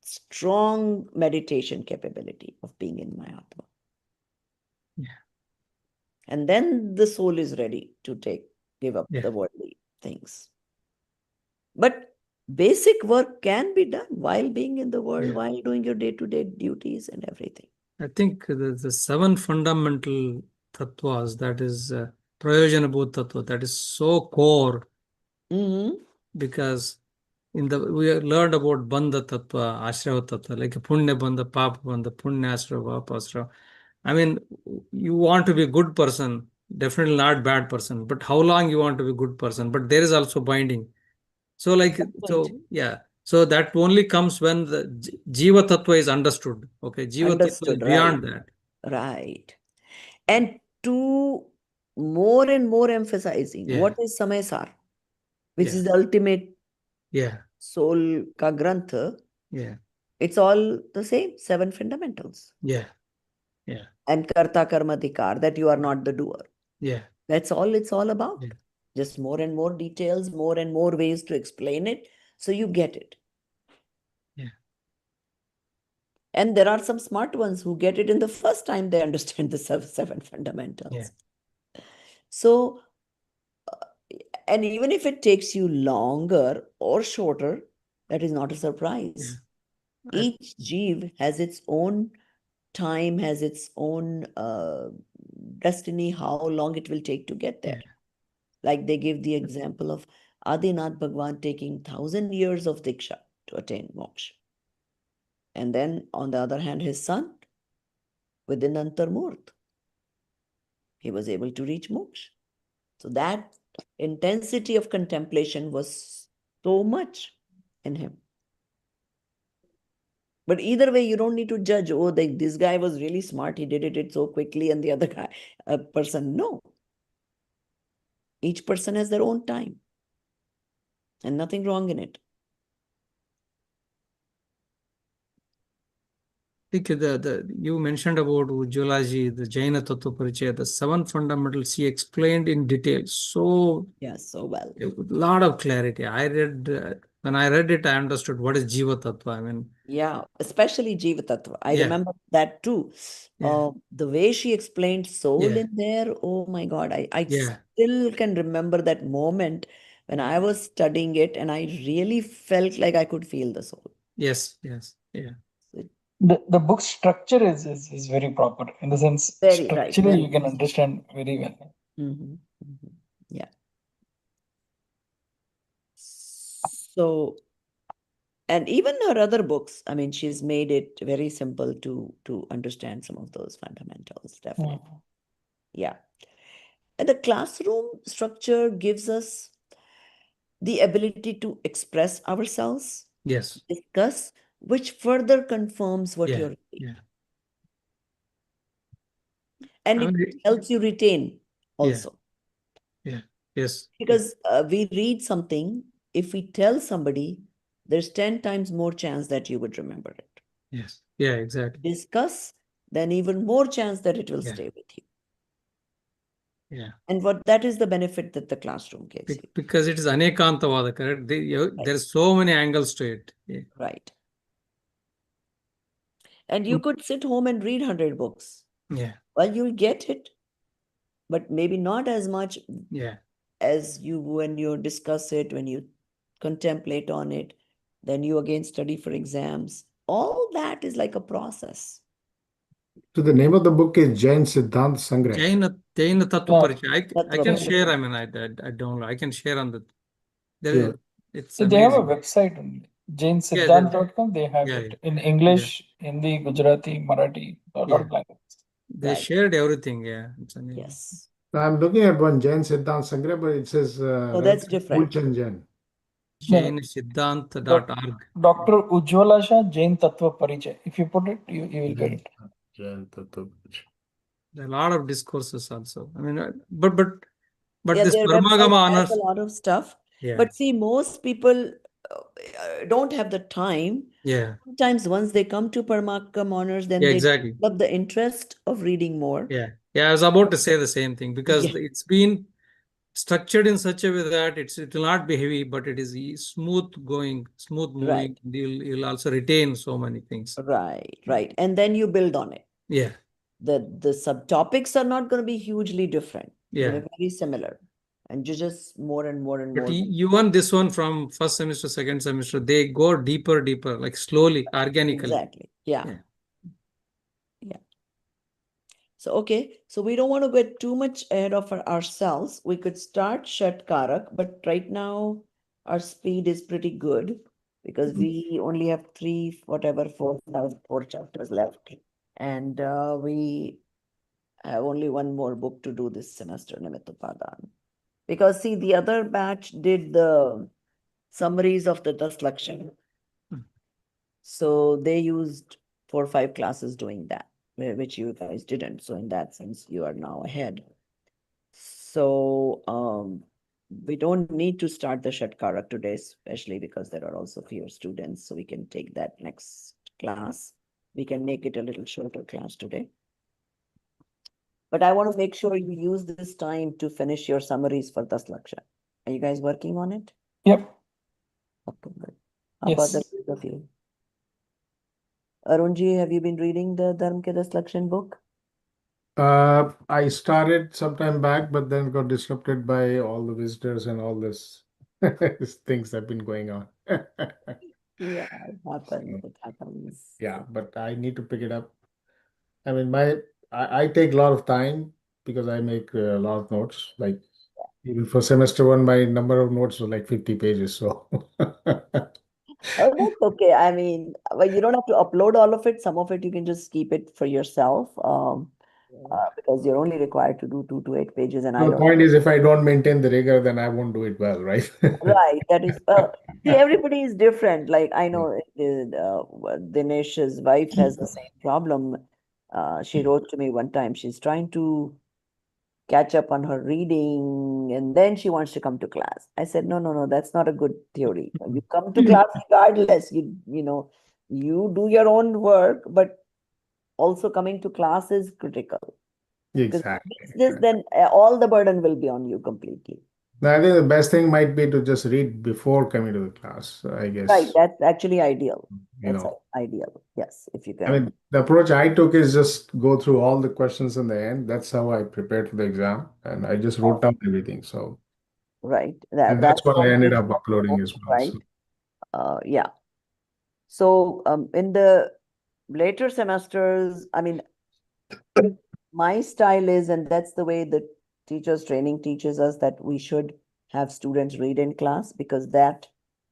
strong meditation capability of being in my Atma. Yeah. And then the soul is ready to give up Yeah. the worldly things. But basic work can be done while being in the world, Yeah. while doing your day-to-day duties and everything. I think the 7 fundamental tattvas, that is Prayojanabhut tattva, that is so core, because we learned about Bandha tattva, Ashrava tattva, like Punya Bandha, Papa Bandha, Punya Ashrava, Papa Ashrava. I mean, you want to be a good person, definitely not bad person, but how long you want to be a good person? But there is also binding. So yeah. So that only comes when the Jiva Tattva is understood. Okay, Jiva Tattva is Understood, beyond right. that. Right. And to more and more emphasizing, Yeah. what is Samaysar, which Yeah. is the ultimate Yeah. soul ka grantha, Yeah. it's all the same, 7 fundamentals. Yeah. Yeah. And karta karma dikar, that you are not the doer. Yeah. That's all it's all about. Yeah. Just more and more details, more and more ways to explain it, so you get it. Yeah. And there are some smart ones who get it in the first time they understand the 7 fundamentals. Yeah. So, and even if it takes you longer or shorter, that is not a surprise. Yeah. Each jeev has its own time, has its own destiny, how long it will take to get there. Yeah. Like they give the example of Adinath Bhagwan taking 1,000 years of diksha to attain moksha. And then on the other hand, his son, within Antarmurth, he was able to reach moksha. So that intensity of contemplation was so much in him. But either way, you don't need to judge, oh, this guy was really smart, he did it so quickly, and the other guy, person, no. Each person has their own time, and nothing wrong in it. I think you mentioned about Ujjwalaji, the Jaina Tattva Parichaya, the 7 fundamentals he explained in detail. So, yeah, so well. A lot of clarity. When I read it, I understood what is Jiva Tattva. I mean, yeah, especially Jiva Tattva. I remember that too. The way she explained soul in there, oh my God, I still can remember that moment when I was studying it and I really felt like I could feel the soul. Yes. The book structure is very proper in the sense Very right. structurally you can understand very well. Yeah. So, and even her other books, I mean, she's made it very simple to understand some of those fundamentals, definitely. Yeah. And the classroom structure gives us the ability to express ourselves, Yes. discuss, which further confirms what you're reading. And it helps you retain also. Yeah. Yes. Because we read something, if we tell somebody, there's 10 times more chance that you would remember it. Yes. Yeah, exactly. Discuss, then even more chance that it will stay with you. Yeah. And that is the benefit that the classroom gives you. Because it is anekantavada, correct? There's so many angles to it. Yeah. Right. And you could sit home and read 100 books. Yeah. Well, you'll get it, but maybe not as much as when you discuss it, when you contemplate on it, then you again study for exams. All that is like a process. So the name of the book is Jain Siddhant Sangrah. Jaina Tattva Parichaya. I can share. I mean, I don't know. I can share on the. It's they have a website on jainsiddhant.com. They have it in English, Hindi, Gujarati, Marathi, a lot of languages. They shared everything. Yeah. Yes. I'm looking at one Jain Siddhant Sangrah, but it says that's different. Jain. Jainsiddhant.org. Dr. Ujjwala Shah, Jain Tattva Parichaya. If you put it, you will get it. Jain Tattva Parichaya. There are a lot of discourses also. I mean, but this their Paramagama website has honors. a lot of stuff. But see, most people don't have the time. Yeah. Sometimes once they come to Paramakam honors, then they develop the interest of reading more. Yeah. Yeah, I was about to say the same thing because Yeah. it's been structured in such a way that it will not be heavy, but it is smooth going, smooth moving. Right, You'll also retain so many things. right. And then you build on it. Yeah, The subtopics are not going to be hugely different. They're yeah. very similar. And you just more and more and But more. you want this one from first semester, second semester. They go deeper, like slowly, organically. Exactly. Yeah. Yeah. Yeah. So, okay. So we don't want to get too much ahead of ourselves. We could start Shatkarak, but right now our speed is pretty good because we only have four chapters left. And we have only one more book to do this semester, Nimitt Upaadan. Because see, the other batch did the summaries of the Daslakshan. Hmm. So they used 4 or 5 classes doing that, which you guys didn't. So in that sense, you are now ahead. So we don't need to start the Shatkara today, especially because there are also fewer students. So we can take that next class. We can make it a little shorter class today. But I want to make sure you use this time to finish your summaries for Daslakshan. Are you guys working on it? Yep. Okay, good. How about the Yes. rest of you? Arunji, have you been reading the Dharm Ke Daslakshan book? I started sometime back, but then got disrupted by all the visitors and all this things that have been going on. Yeah, it happens. It happens. Yeah, but I need to pick it up. I mean, I take a lot of time because I make a lot of notes. Like even for semester one, my number of notes was like 50 pages. So Oh, that's okay. I mean, well, you don't have to upload all of it. Some of it you can just keep it for yourself, because you're only required to do 2 to 8 pages, and I the don't. point is, if I don't maintain the rigor, then I won't do it well, right? Right, that is. See, everybody is different. Like I know, Dinesh's wife has the same problem. She wrote to me one time. She's trying to catch up on her reading, and then she wants to come to class. I said, no, that's not a good theory. You come to class regardless. You do your own work, but also coming to class is critical. Because if Exactly. you miss this, then all the burden will be on you completely. Now, I think the best thing might be to just read before coming to the class, I Right, guess. that's actually ideal. You That's know, ideal. Yes, if you I can. mean, the approach I took is just go through all the questions in the end. That's how I prepared for the exam, and I just wrote down everything. So, Right. and that's That's what I ended normally up uploading as well. right. So, Yeah. So in the later semesters, I mean, my style is, and that's the way the teachers training teaches us, that we should have students read in class, because that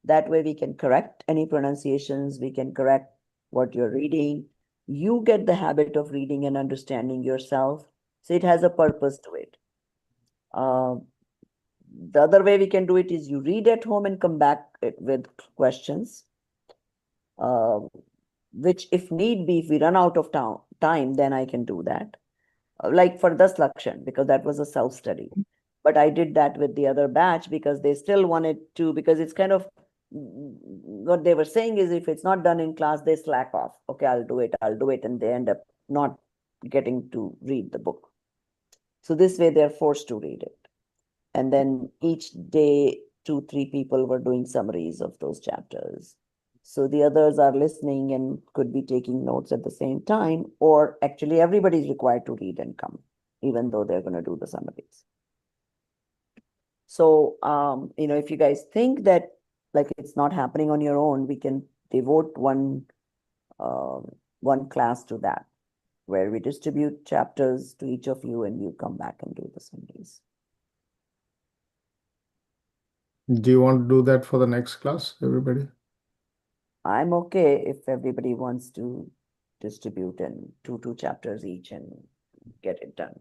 way we can correct any pronunciations, we can correct what you're reading. You get the habit of reading and understanding yourself, so it has a purpose to it. The other way we can do it is you read at home and come back with questions, which if need be, if we run out of time, then I can do that. Like for this Lakshan, because that was a self-study. But I did that with the other batch because they still wanted to, because it's kind of what they were saying is, if it's not done in class, they slack off. Okay, I'll do it. And they end up not getting to read the book. So this way they're forced to read it. And then each day, 2, 3 people were doing summaries of those chapters. So the others are listening and could be taking notes at the same time, or actually everybody's required to read and come, even though they're going to do the summaries. So, if you guys think that like it's not happening on your own, we can devote one class to that, where we distribute chapters to each of you and you come back and do the summaries. do you want to do that for the next class, everybody? I'm okay if everybody wants to distribute in two chapters each and get it done.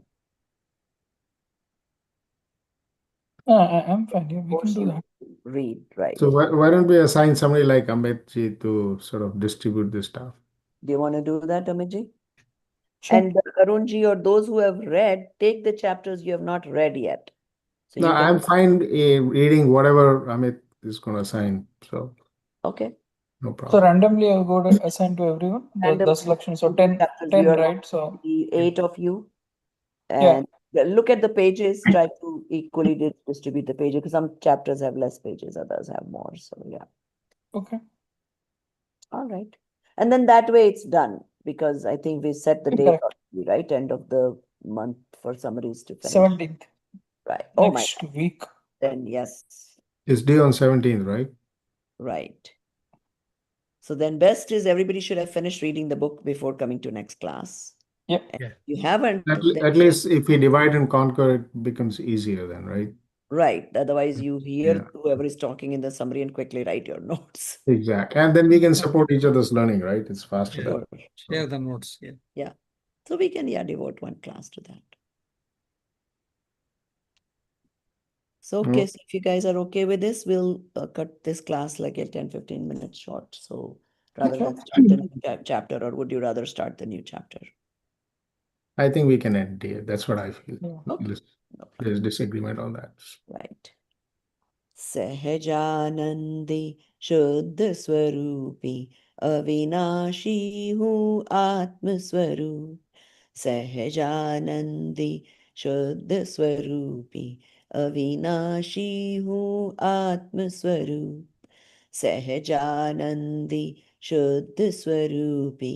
I'm fine. Yeah, we can Force do you that. to read, right? So why don't we assign somebody like Amit ji to sort of distribute this stuff? Do you want to do that, Amiji? Sure. And Arunji, or those who have read, take the chapters you have not read yet. So No, you can. I'm fine reading whatever Amit is going to assign. So Okay. no So problem. randomly I'll go to assign to everyone the Random selection. So two 10, chapters. 10, You are right? So 8 of you. Yeah. And look at the pages, try to equally distribute the pages because some chapters have less pages, others have more. So yeah. Okay. All right. And then that way it's done because I think we set the date Correct. already, right? End of the month for summaries to finish. 17th. Right. Oh my Next God. week. Then yes. It's due on 17th, right? Right. So then best is everybody should have finished reading the book before coming to next class. Yep. And Yeah. if you haven't, At, then at least if we divide and conquer, it becomes easier then, right? right. Otherwise you hear Yeah. whoever is talking in the summary and quickly write your notes. Exactly. And then we can support each other's learning, right? It's faster Yeah. that way. Share the notes. Yeah. Yeah. So we can, devote one class to that. So, Mm. okay, so if you guys are okay with this, we'll cut this class like a 10-15 minutes short. So rather than start the new chapter, or would you rather start the new chapter? I think we can end here. That's what I feel. Yeah. Okay. There's, No problem. there's disagreement on that. Right. सहजानंदी शुद्ध स्वरूपी अविनाशी हूँ आत्म स्वरूप सहजानंदी शुद्ध स्वरूपी अविनाशी हूँ आत्म स्वरूप सहजानंदी शुद्ध स्वरूपी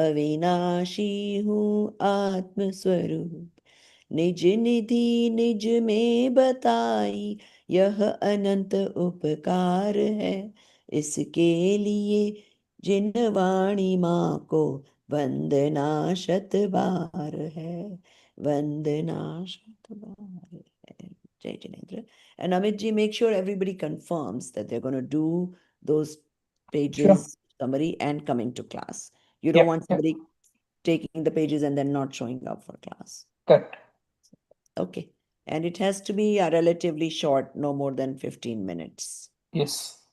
अविनाशी हूँ आत्म स्वरूप निज निधि निज में बताई यह अनंत उपकार है इसके लिए जिन वाणी माँ को वंदना शत बार है वंदना शत बार है जय Jinendra. And Amit ji, make sure everybody confirms that they're going to do those pages summary and coming to class. You don't Yep. want Yep. somebody taking the pages and then not showing up for class. Correct. Okay. And it has to be relatively short, no more than 15 minutes. Yes.